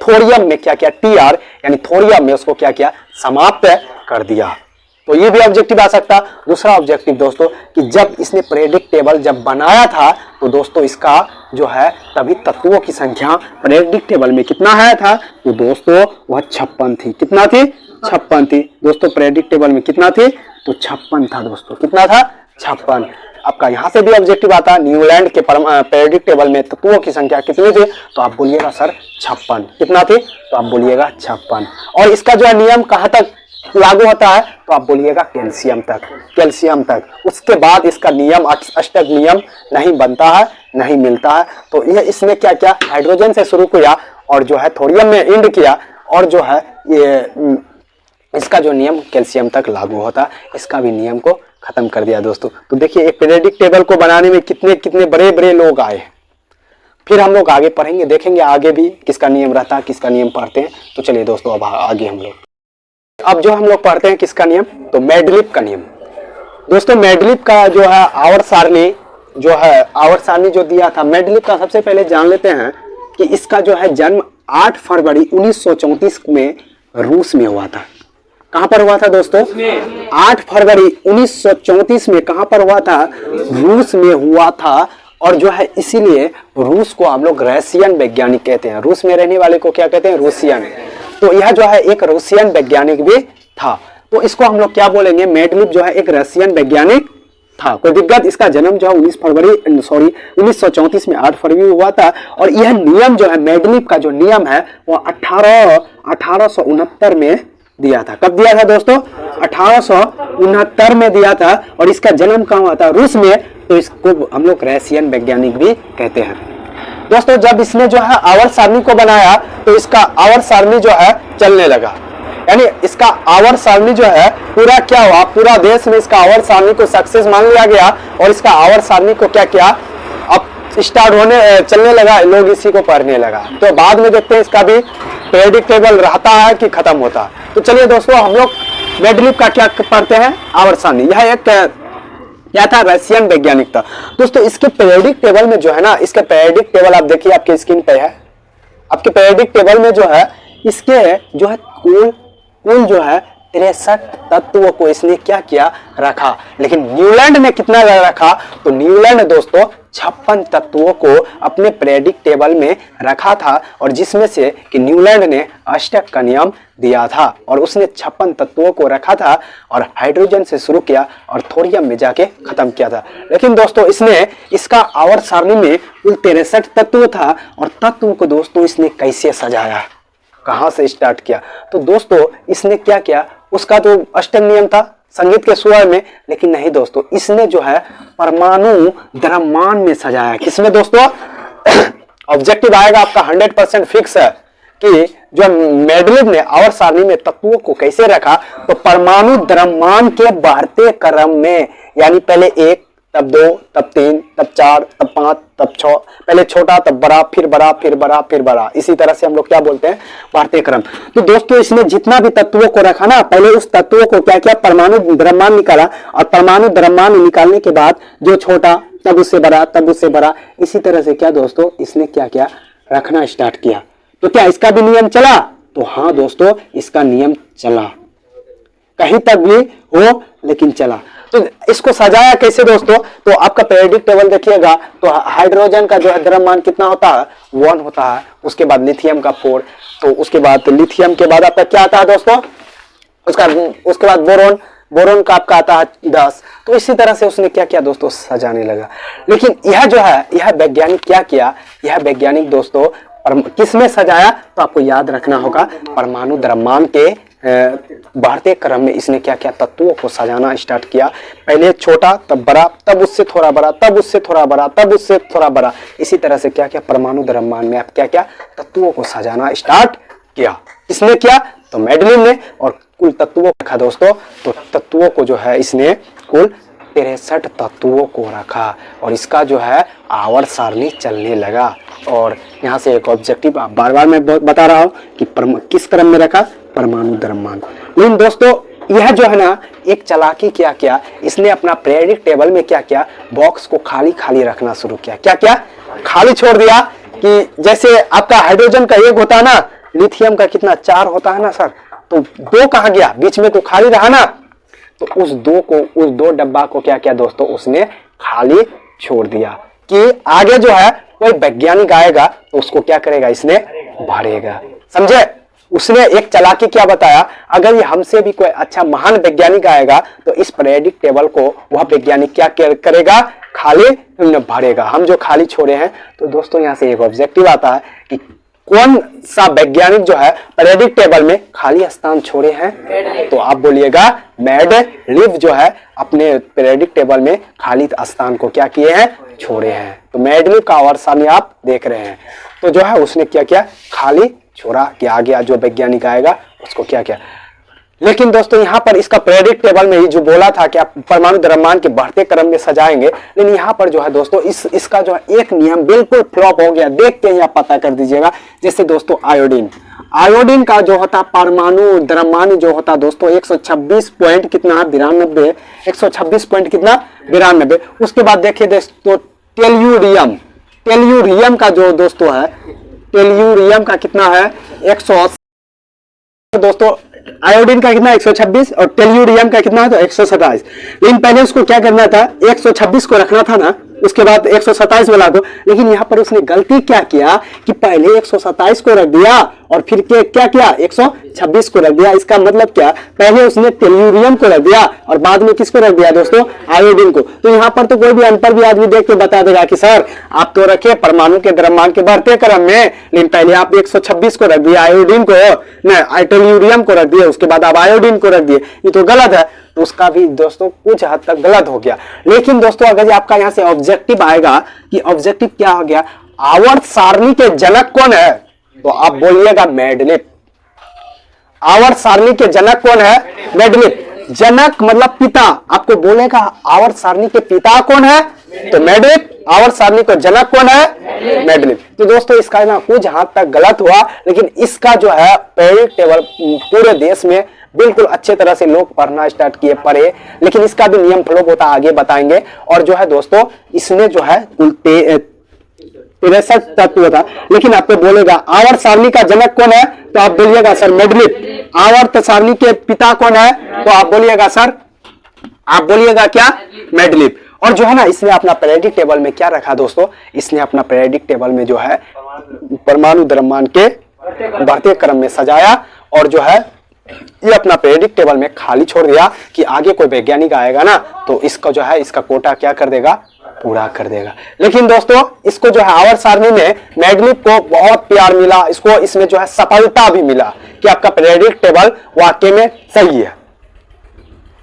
थोरियम में क्या किया, टीआर यानी थोरियम में उसको क्या किया, समाप्त कर दिया। तो ये भी ऑब्जेक्टिव आ सकता। दूसरा ऑब्जेक्टिव दोस्तों कि जब इसने पीरियोडिक टेबल जब बनाया था तो दोस्तों इसका जो है तभी तत्वों की संख्या पीरियोडिक टेबल में कितना है था, तो दोस्तों वह 56 थी। कितना थी, 56 थी दोस्तों। पीरियोडिक टेबल में कितना थी, तो 56 था दोस्तों। कितना था, 56। आपका यहाँ से भी ऑब्जेक्टिव आता, न्यूलैंड के पीरियोडिक टेबल में तत्वों की संख्या कितनी थी, तो आप बोलिएगा सर 56। कितना थी, तो आप बोलिएगा 56। और इसका जो है नियम कहाँ तक लागू होता है, तो आप बोलिएगा कैल्शियम तक, कैल्शियम तक। उसके बाद इसका नियम अष्टक नियम नहीं बनता है, नहीं मिलता है। तो ये इसने क्या किया, हाइड्रोजन से शुरू किया और जो है थोरियम में एंड किया और जो है ये इसका जो नियम कैल्शियम तक लागू होता, इसका भी नियम को खत्म कर दिया दोस्तों। तो देखिए एक पीरियोडिक टेबल को बनाने में कितने कितने बड़े बड़े लोग आए। फिर हम लोग आगे पढ़ेंगे, देखेंगे आगे भी किसका नियम रहता है, किसका नियम पढ़ते हैं। तो चलिए दोस्तों अब आगे हम लोग अब जो हम लोग पढ़ते हैं किसका नियम, तो मेंडलीव का नियम। दोस्तों मेंडलीव का जो है आवर्त सारणी जो है, आवर्त सारणी जो दिया था मेंडलीव का, सबसे पहले जान लेते हैं कि इसका जो है जन्म 8 फरवरी 1934 में रूस में हुआ था। कहां पर हुआ था दोस्तों, 8 फरवरी 1934 में कहां पर हुआ था, रूस में हुआ था। और जो है इसीलिए रूस को हम लोग रशियन वैज्ञानिक कहते हैं। रूस में रहने वाले को क्या कहते हैं, रूसियन। तो यह जो है एक रूसियन वैज्ञानिक भी था। तो इसको हम लोग क्या बोलेंगे, मेंडलीव जो है एक रशियन वैज्ञानिक था। कोई दिक्कत, इसका जन्म जो है 1934 में 8 फरवरी हुआ था। और यह नियम जो है मेंडलीव का जो नियम है वो 1869 में दिया था। कब दिया था दोस्तों, 1869 में दिया था। और इसका जन्म कहाँ हुआ था, रूस में। तो इसको हम लोग रशियन वैज्ञानिक भी कहते हैं दोस्तों। जब इसने जो है आवर्त सारणी को बनाया तो इसका आवर्त सारणी जो है चलने लगा, यानी इसका आवर्त सारणी जो है पूरा क्या हुआ, पूरा देश में इसका आवर्त सारणी को सक्सेस मान लिया गया। और इसका आवर्त सारणी को क्या किया, अब स्टार्ट होने चलने लगा, लोग इसी को पढ़ने लगा। तो बाद में देखते हैं इसका भी पीरियोडिक टेबल रहता है कि खत्म होता है। तो चलिए दोस्तों हम लोग मेंडलीव का क्या पढ़ते हैं, आवर्त सारणी। यह एक क्या था, रशियन वैज्ञानिक था दोस्तों। इसके पीरियोडिक टेबल में जो है ना, इसके पीरियोडिक टेबल आप देखिए आपके स्क्रीन पे है। आपके पीरियोडिक टेबल में जो है इसके जो है कुल जो है 63 तत्वों को इसने क्या किया, रखा। लेकिन न्यूलैंड ने कितना रखा, तो न्यूलैंड दोस्तों 56 तत्वों को अपने पीरियोडिक टेबल में रखा था। और जिसमें से कि न्यूलैंड ने अष्टक का नियम दिया था और उसने 56 तत्वों को रखा था और हाइड्रोजन से शुरू किया और थोरियम में जाके खत्म किया था। लेकिन दोस्तों इसने इसका आवर्त सारणी में कुल 63 तत्व था। और तत्व को दोस्तों इसने कैसे सजाया, कहां से स्टार्ट किया, तो दोस्तों इसने क्या किया, उसका जो अष्टक नियम था संगीत के स्वर में, लेकिन नहीं दोस्तों, इसने जो है परमाणु द्रव्यमान में सजाया। किसमें दोस्तों? ऑब्जेक्टिव आएगा आपका 100% फिक्स है कि जो मेंडलीव ने आवर्त सारणी में तत्वों को कैसे रखा, तो परमाणु द्रव्यमान के बढ़ते क्रम में, यानी पहले 1, तब 2, तब 3, तब 4, तब 5, तब 6, पहले छोटा तब बड़ा, फिर बड़ा, फिर बड़ा, फिर बड़ा, इसी तरह से हम लोग क्या बोलते हैं, बढ़ते क्रम। तो दोस्तों इसने जितना भी तत्वों को रखा ना, पहले उस तत्वों को क्या किया, परमाणु द्रव्यमान निकाला, और परमाणु द्रव्यमान निकालने के बाद जो छोटा तब उससे बड़ा, तब उससे बड़ा, इसी तरह से क्या दोस्तों इसने क्या किया, रखना स्टार्ट किया। तो क्या इसका भी नियम चला? तो हाँ दोस्तों, इसका नियम चला, कहीं तक भी हो लेकिन चला। तो इसको सजाया कैसे दोस्तों? तो आपका पीरियोडिक टेबल देखिएगा, तो हाइड्रोजन का जो है द्रव्यमान कितना होता है, 1 होता है। उसके बाद लिथियम का 4, तो उसके बाद लिथियम के बाद आपका क्या आता है दोस्तों, उसके बाद बोरोन, बोरोन का आपका आता है 10। तो इसी तरह से उसने क्या किया दोस्तों, सजाने लगा। लेकिन यह जो है, यह वैज्ञानिक क्या किया, यह वैज्ञानिक दोस्तों किसमें सजाया, तो आपको याद रखना होगा परमाणु द्रव्यमान के बढ़ते क्रम में इसने क्या किया, तत्वों को सजाना स्टार्ट किया। पहले छोटा, तब बड़ा, तब उससे थोड़ा बड़ा, तब उससे थोड़ा बड़ा, तब उससे थोड़ा बड़ा, इसी तरह से क्या किया, परमाणु द्रव्यमान में आप क्या क्या तत्वों को सजाना स्टार्ट किया। किसने किया? तो मेंडलीव ने। और कुल तत्वों को रखा दोस्तों, तो तत्वों को जो है इसने कुल 63 तत्वों को रखा, और इसका जो है आवर्त सारणी चलने लगा। और यहाँ से एक ऑब्जेक्टिव बार बार मैं बता रहा हूँ कि किस क्रम में रखा, परमाणु द्रव्यमान। लेकिन दोस्तों यह जो है ना, एक चालाकी क्या किया, इसने अपना पीरियोडिक टेबल में क्या किया, बॉक्स को खाली खाली रखना शुरू किया। क्या किया? खाली छोड़ दिया। कि जैसे आपका हाइड्रोजन का 1 होता है ना, लिथियम का कितना 4 होता है ना सर, तो 2 कहाँ गया, बीच में तो खाली रहा ना, तो उस 2 डब्बा को क्या किया दोस्तों, उसने खाली छोड़ दिया कि आगे जो है कोई वैज्ञानिक आएगा तो उसको क्या करेगा, इसने भरेगा। समझे? उसने एक चालाकी क्या बताया, अगर ये हमसे भी कोई अच्छा महान वैज्ञानिक आएगा तो इस पीरियोडिक टेबल को वह वैज्ञानिक क्या करेगा, खाली भरेगा। हम जो खाली छोड़े हैं, तो दोस्तों यहाँ से एक ऑब्जेक्टिव आता है कि कौन सा वैज्ञानिक जो है पीरियोडिक टेबल में खाली स्थान छोड़े हैं, तो आप बोलिएगा मेंडलीव जो है अपने पीरियोडिक टेबल में खाली स्थान को क्या किए हैं, छोड़े हैं। तो मेंडलीव का आवर्त सारणी आप देख रहे हैं। तो जो है उसने क्या किया, खाली छोड़ा कि आगे जो वैज्ञानिक आएगा उसको क्या किया। लेकिन दोस्तों यहाँ पर इसका पीरियोडिक टेबल में ही जो बोला था कि आप परमाणु द्रव्यमान के बढ़ते क्रम में सजाएंगे, लेकिन यहाँ पर जो है दोस्तों इसका जो है एक नियम बिल्कुल फ्लॉप हो गया। देख के यहाँ पता कर दीजिएगा। जैसे दोस्तों आयोडीन का जो होता परमाणु द्रव्यमान जो होता दोस्तों 126 पॉइंट कितना 92, 126 पॉइंट कितना 92। उसके बाद देखिए दोस्तों टेल्यूरियम का जो दोस्तों है, टेल्यूरियम का कितना है 180 दोस्तों, आयोडीन का कितना 126 और टेल्यूरियम का कितना है तो 127। लेकिन पहले उसको क्या करना था, 126 को रखना था ना, उसके बाद 127 वाला को। लेकिन यहाँ पर उसने गलती क्या किया कि पहले 127 को रख दिया और फिर क्या किया 126 को रख दिया। इसका मतलब क्या, पहले उसने टेल्यूरियम को रख दिया और बाद में किसको रख दिया दोस्तों, आयोडीन को। तो यहाँ पर तो कोई भी अनपढ़ भी आदमी देख के बता देगा कि सर आप तो रखे परमाणु के द्रव्यमान के बढ़ते क्रम में, लेकिन पहले आप 126 को रख दिया आयोडीन को, नहीं टेल्यूरियम को रख दिया, उसके बाद आप आयोडीन को रख दिए, ये तो गलत है। तो उसका भी दोस्तों कुछ हद तक गलत हो गया। लेकिन दोस्तों अगर आपका यहाँ से ऑब्जेक्टिव आएगा कि ऑब्जेक्टिव क्या हो गया, आवर्त सारणी के जनक कौन है, तो आप बोलिएगा मेंडलीव। आवर्त सारणी के जनक कौन है, मेंडलीव। जनक मतलब पिता, आपको बोलेगा आवर्त सारणी के पिता कौन है, तो मेंडलीव। आवर्त सारणी को जनक कौन है, मेंडलीव। तो दोस्तों इसका ना कुछ हद तक गलत हुआ, लेकिन इसका जो है पीरियोडिक टेबल पूरे देश में बिल्कुल अच्छे तरह से लोग पढ़ना स्टार्ट किए, पढ़े। लेकिन इसका भी नियम फ्लो होता आगे बताएंगे। और जो है दोस्तों इसने जो है 63 तत्व था। लेकिन आपको बोलेगा आवर्त सारणी का जनक कौन है, तो आप बोलिएगा सर मेंडलीव। आवर्त सारणी के पिता कौन है, तो आप बोलिएगा सर, आप बोलिएगा क्या, मेंडलीव। और जो है ना इसने अपना पीरियोडिक टेबल में क्या रखा दोस्तों, इसने अपना पीरियोडिक टेबल में जो है परमाणु द्रव्यमान के बढ़ते क्रम में सजाया और जो है ये अपना पीरियोडिक टेबल में खाली छोड़ दिया कि आगे कोई वैज्ञानिक आएगा ना तो इसका जो है इसका कोटा क्या कर देगा, पूरा कर देगा। लेकिन दोस्तों इसको जो है आवर्त सारणी में मेंडलीव को बहुत प्यार मिला, इसको इसमें जो है सफलता भी मिला कि आपका पीरियोडिक टेबल वाकई में सही है।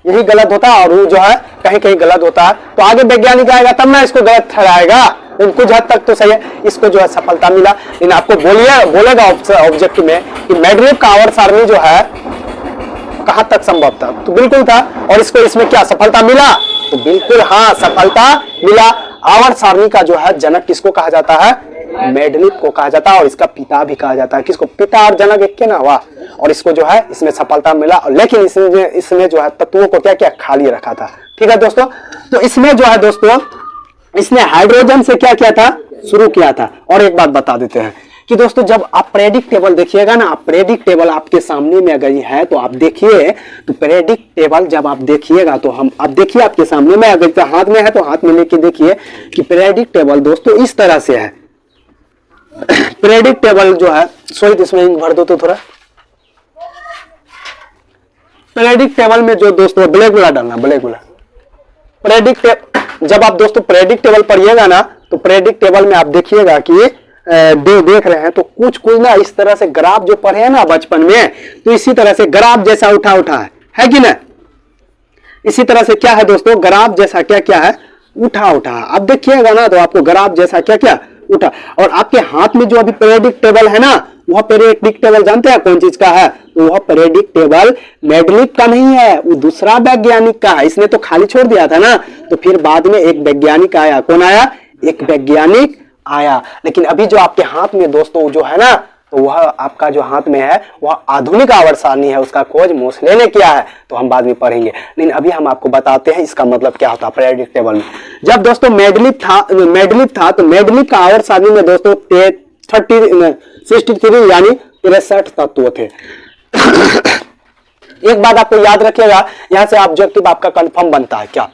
यही गलत होता है और वो जो है कहीं कहीं गलत होता है। तो आगे वैज्ञानिक आएगा तब ना इसको गलत ठहराएगा। कुछ हद तक तो सही है, इसको जो है सफलता मिला। लेकिन आपको बोलेगा ऑब्जेक्टिव में कि मैडलिव का आवर्त सारणी जो है कहां तक संभव था, तो बिल्कुल था। और इसको इसमें क्या सफलता मिला, तो बिल्कुल हाँ सफलता मिला। आवर्त सारणी का जो है जनक किसको कहा जाता है, मैडलिव को कहा जाता है, और इसका पिता भी कहा जाता है। किसको, पिता और जनक एक के ना हुआ। और इसको जो है इसमें सफलता मिला, लेकिन इसमें जो है तत्वों को क्या क्या खाली रखा था। ठीक है दोस्तों, तो इसमें जो है दोस्तों इसने हाइड्रोजन से क्या किया था, शुरू किया था। और एक बात बता देते हैं कि दोस्तों जब आप पीरियडिक टेबल देखिएगा ना, आप पीरियडिक टेबल आपके सामने में अगर ये है तो आप देखिए, तो पीरियडिक टेबल जब आप देखिएगा तो हम आप देखिए आपके सामने में, अगर तो हाथ में है तो हाथ में लेके देखिए कि पीरियडिक टेबल दोस्तों इस तरह से है। पीरियडिक टेबल जो है, सोई इसमें इंक भर दो तो थोड़ा। पीरियडिक टेबल में जो दोस्तों ब्लैक वाला डालना, ब्लैक वाला पीरियडिक टेबल, जब आप दोस्तों पीरियडिक टेबल पढ़िएगा ना तो पीरियडिक टेबल में आप देखिएगा कि देख रहे हैं तो कुछ ना इस तरह से ग्राफ जो पढ़े हैं ना बचपन में, तो इसी तरह से ग्राफ जैसा उठा है कि ना। इसी तरह से क्या है दोस्तों, ग्राफ जैसा क्या क्या है, उठा आप देखिएगा ना तो आपको ग्राफ जैसा क्या क्या उठा। और आपके हाथ में जो अभी पीरियडिक टेबल है ना, वह पीरियडिक टेबल जानते हैं कौन चीज का है, तो वह पीरियडिक टेबल मैडलिव का नहीं है, वो दूसरा वैज्ञानिक का है। इसने तो खाली छोड़ दिया था ना, तो फिर बाद में एक वैज्ञानिक आया। कौन आया, एक वैज्ञानिक आया। लेकिन अभी जो आपके हाथ में दोस्तों जो है ना, तो वह आपका जो हाथ में है वह आधुनिक आवर्त सारणी है। उसका खोज मोसले ने किया है, तो हम बाद में पढ़ेंगे। लेकिन अभी हम आपको बताते हैं इसका मतलब क्या होता है पीरियडिक टेबल में। जब दोस्तों मैडलिव था तो मैडलिव का आवर्त सारणी में दोस्तों 63 यानी 63 तत्व थे। एक बात आपको याद रखिएगा, यहां से ऑब्जेक्टिव आपका कंफर्म बनता है। क्या,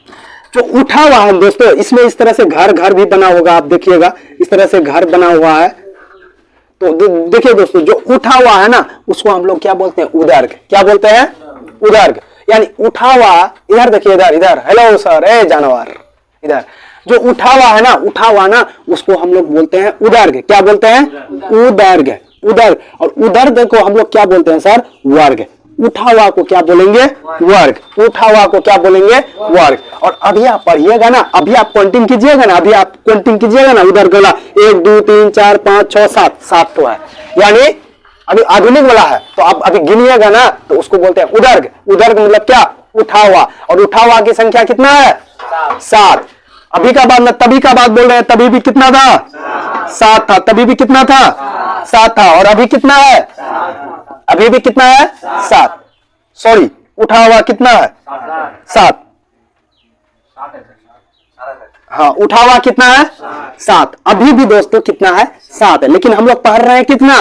जो उठा हुआ है दोस्तों, इसमें इस तरह से घर भी बना होगा, आप देखिएगा इस तरह से घर बना हुआ है। तो देखिए दोस्तों जो उठा हुआ है ना, उसको हम लोग क्या बोलते हैं, उदर्ग। क्या बोलते हैं, उदर्ग। यानी उठा हुआ, इधर देखिए, इधर हेलो सर, ए जानवर, इधर जो उठा हुआ ना उसको हम लोग बोलते हैं उदर्ग। क्या बोलते हैं, उदर्ग। और उदर्ग को हम लोग क्या बोलते हैं सर, वर्ग। उठा हुआ को क्या बोलेंगे, वर्ग। उठा हुआ को क्या बोलेंगे, वर्ग। और अभी आप पढ़िएगा ना, अभी आप काउंटिंग कीजिएगा ना, उधर गला 1 2 3 4 5 6 7 तो है। यानी अभी आधुनिक वाला है, तो आप अभी गिनिएगा ना तो उसको बोलते हैं उदर्ग। उदर्ग मतलब क्या, उठा हुआ। और उठा हुआ की संख्या कितना है, 7। अभी का बात ना, तभी का बात बोल रहे हैं, तभी भी कितना था, 7 था। तभी भी कितना था, 7 था। और अभी कितना है, अभी भी कितना है, 7। सॉरी, उठा हुआ कितना है, 7। हाँ, उठा हुआ कितना है, 7। अभी भी दोस्तों कितना है, 7 है। लेकिन हम लोग पढ़ रहे हैं कितना,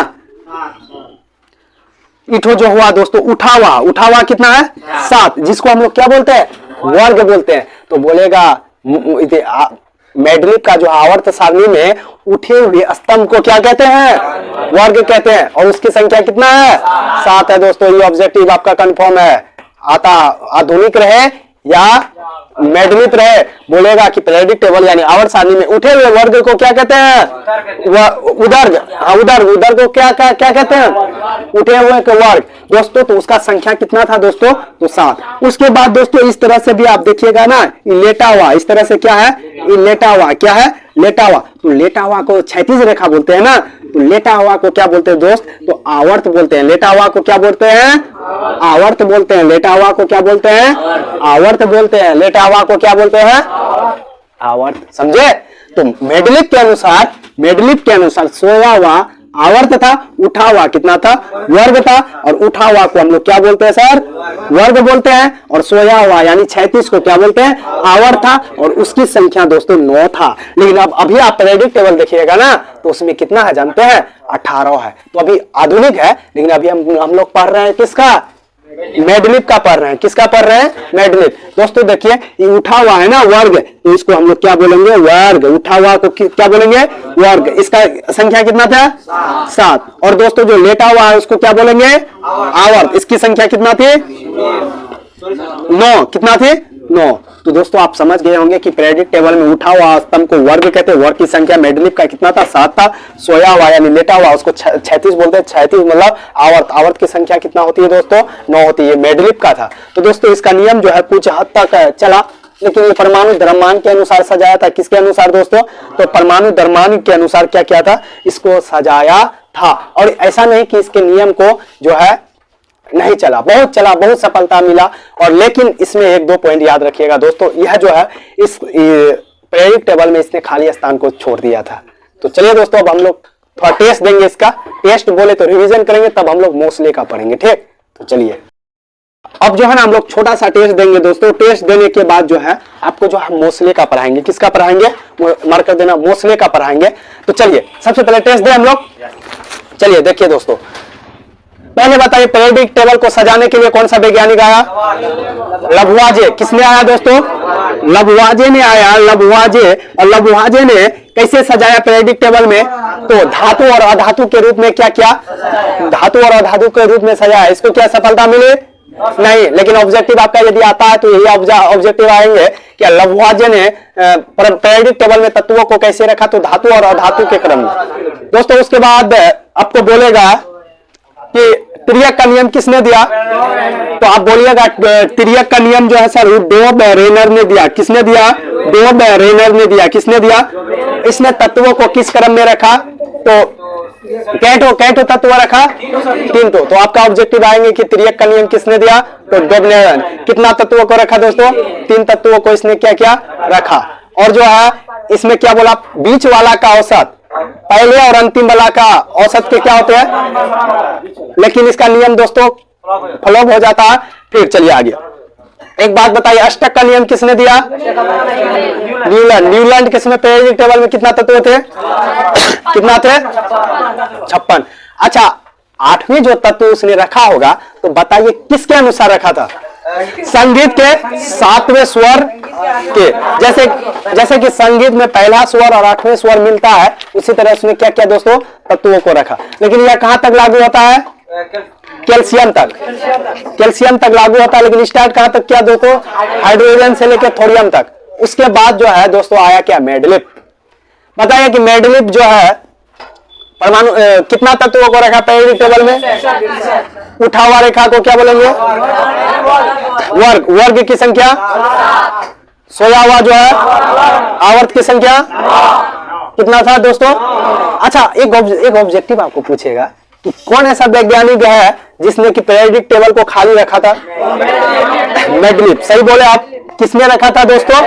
इठो जो हुआ दोस्तों उठा हुआ कितना है, 7, जिसको हम लोग क्या बोलते हैं, वर्ग बोलते हैं। तो बोलेगा मैडलिव का जो आवर्त सारणी में उठे हुए स्तंभ को क्या कहते हैं, वर्ग कहते हैं। और उसकी संख्या कितना है, 7 है दोस्तों। ये ऑब्जेक्टिव आपका कंफर्म है। आता आधुनिक रहे या मैडलिव रहे, बोलेगा कि पीरियडिक टेबल यानी आवर्त सारणी में उठे हुए वर्ग को क्या कहते हैं, उदर्ग। हाँ, उदर्ग को क्या कहते हैं, उठे हुए के वर्ग दोस्तों। तो उसका संख्या कितना था दोस्तों, तो 7। उसके बाद दोस्तों इस तरह से भी आप देखिएगा ना, लेटा हुआ, इस तरह से क्या है, लेटा हुआ। क्या है, लेटा हुआ। तो लेटा हुआ को क्षैतिज रेखा बोलते हैं ना, तो लेटा हुआ को क्या बोलते हैं दोस्त, तो आवर्त बोलते हैं। लेटा हुआ को क्या बोलते हैं, आवर्त बोलते हैं। लेटा हुआ को क्या बोलते हैं, आवर्त बोलते हैं। लेटा हुआ को क्या बोलते हैं, आवर्त। समझे। तो मैडलिव के अनुसार सोया हुआ आवर्त था, उठा हुआ कितना था, वर्ग था। और उठा हुआ को हम लोग क्या बोलते हैं सर, वर्ग बोलते हैं। और सोया हुआ यानी 36 को क्या बोलते हैं, आवर्त था। और उसकी संख्या दोस्तों 9 था। लेकिन अब अभी आप पीरियडिक टेबल देखिएगा ना, तो उसमें कितना है जानते हैं, 18 है। तो अभी आधुनिक है, लेकिन अभी हम लोग पढ़ रहे हैं किसका, मैडलिव का पढ़ रहे हैं। किसका पढ़ रहे हैं, मैडलिव। दोस्तों देखिए ये उठा हुआ है ना वर्ग, तो इसको हम लोग क्या बोलेंगे, वर्ग। उठा हुआ को क्या बोलेंगे, वर्ग। इसका संख्या कितना था, 7। और दोस्तों जो लेटा हुआ है उसको क्या बोलेंगे, आवर्त। इसकी संख्या कितना थी, 9। कितना थी, 9। तो दोस्तों आप समझ गए होंगे कि पीरियोडिक टेबल में उठा हुआ स्तंभ को वर्ग कहते हैं। वर्ग की संख्या मेडलिप का कितना था? 7 था। सोया हुआ यानी लेटा हुआ उसको 36 बोलते हैं। 36 मतलब आवर्त, आवर्त की संख्या कितना होती है दोस्तों? 9 होती है। मेडलिप का था। तो दोस्तों इसका नियम जो है कुछ हद तक चला, लेकिन ये परमाणु द्रव्यमान के अनुसार सजाया था। किसके अनुसार दोस्तों? तो परमाणु द्रव्यमान के अनुसार क्या किया था? इसको सजाया था। और ऐसा नहीं कि इसके नियम को जो है नहीं चला, बहुत सफलता मिला। और लेकिन इसमें 1-2 पॉइंट याद रखिएगा दोस्तों, यह जो है इस पीरियोडिक टेबल में इसने खाली स्थान को छोड़ दिया था। तो चलिए दोस्तों अब हम लोग थोड़ा टेस्ट देंगे। इसका टेस्ट बोले तो रिवीजन करेंगे, तब हम लोग मोस्ले का पढ़ेंगे। ठीक, तो चलिए अब जो है ना हम लोग छोटा सा टेस्ट देंगे दोस्तों। टेस्ट देने के बाद जो है आपको जो है मोस्ले का पढ़ाएंगे। किसका पढ़ाएंगे? मार्क कर देना, मोस्ले का पढ़ाएंगे। तो चलिए सबसे पहले टेस्ट दें हम लोग। चलिए देखिए दोस्तों, पहले बताइए पीरियोडिक टेबल को सजाने के लिए कौन सा वैज्ञानिक आया? लबुआजे। किसने आया दोस्तों? लबुआजे ने आया। लबुआजे, और लबुआजे ने कैसे सजाया पीरियोडिक टेबल में? तो धातु और अधातु के रूप में क्या किया? धातु और अधातु के रूप में सजाया। इसको क्या सफलता मिली? नहीं। लेकिन ऑब्जेक्टिव आपका यदि आता है तो यही ऑब्जेक्टिव आएंगे कि लबुआजे ने पीरियोडिक टेबल में तत्वों को कैसे रखा? तो धातु और अधातु के क्रम में दोस्तों। उसके बाद आपको बोलेगा कि तिर्यक का नियम किसने दिया? तो आप बोलिएगा तिर्यक का नियम जो है सर डोब रेनर ने दिया। किसने दिया? डोब रेनर ने दिया। किसने दिया? इसने तत्वों को किस क्रम में रखा? तो कैटो तत्व रखा 3 तो आपका ऑब्जेक्टिव आएंगे कि तिर्यक का नियम किसने दिया? तो डोब ने कितना तत्वों को रखा दोस्तों? 3 तत्वों को इसने क्या किया? रखा। और जो है इसमें क्या बोला? बीच वाला का औसत, पहले और अंतिम वाला का औसत के क्या होते हैं? लेकिन इसका नियम दोस्तों फ्लॉप हो जाता है। फिर चलिए आगे एक बात बताइए, अष्टक का नियम किसने दिया? न्यूलैंड। न्यूलैंड किसमें पीरियोडिक टेबल में कितना तत्व थे? कितना थे? 56। अच्छा, 8वें जो तत्व उसने रखा होगा तो बताइए किसके अनुसार रखा था? संगीत के 7वें स्वर के। जैसे कि संगीत में पहला स्वर और 8वें स्वर मिलता है, उसी तरह उसने क्या किया दोस्तों? तत्वों को रखा। लेकिन यह कहां तक लागू होता है? कैल्शियम तक। कैल्शियम तक लागू होता है। लेकिन स्टार्ट कहां तक किया दोस्तों? हाइड्रोजन से लेकर थोरियम तक। उसके बाद जो है दोस्तों आया क्या? मेडलिप। बताइए कि मेडलिप जो है परमाणु कितना तत्वों को रखा पीरियोडिक टेबल में? उठा हुआ रेखा को क्या बोलेंगे? वर्ग। वर्ग की संख्या? सोया हुआ जो है आवर्त की संख्या कितना था दोस्तों? अच्छा, एक ऑब्जेक्टिव आपको पूछेगा कि कौन ऐसा वैज्ञानिक है जिसने कि पीरियोडिक टेबल को खाली रखा था? मेडलिप। सही बोले आप। किसने रखा था दोस्तों?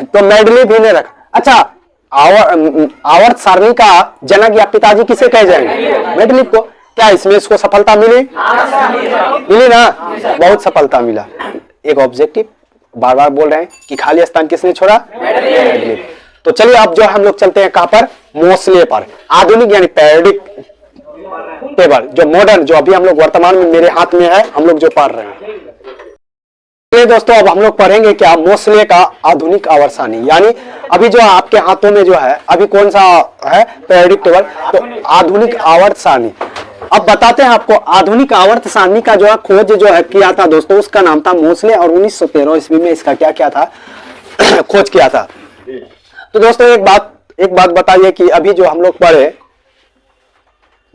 तो मेडलिप ही ने रखा। अच्छा, आवर्त सारणी का जनक या पिताजी किसे कहे जाएंगे? मेडलिप को। क्या इसमें इसको सफलता मिली? मिली ना? बहुत सफलता मिला। एक ऑब्जेक्टिव बार बार बोल रहे हैं कि खाली स्थान किसने छोड़ा? मेडलिप। तो चलिए अब जो हम लोग चलते हैं कहां पर? मोस्ले पर। आधुनिक यानी पीरियोडिक टेबल जो मॉडर्न, जो अभी हम लोग वर्तमान में मेरे हाथ में है, हम लोग जो पढ़ रहे हैं। दोस्तों अब हम लोग पढ़ेंगे क्या? मोस्ले का आधुनिक आवर्त सारणी। यानी अभी जो आपके हाथों में जो है अभी कौन सा है? Periodic table. तो आधुनिक आवर्त सारणी। अब बताते हैं आपको आधुनिक आवर्त सारणी का जो है खोज जो है किया था दोस्तों, उसका नाम था मोस्ले। और 1913 ईस्वी में इसका क्या था? खोज किया था। तो दोस्तों एक बात बताइए कि अभी जो हम लोग पढ़े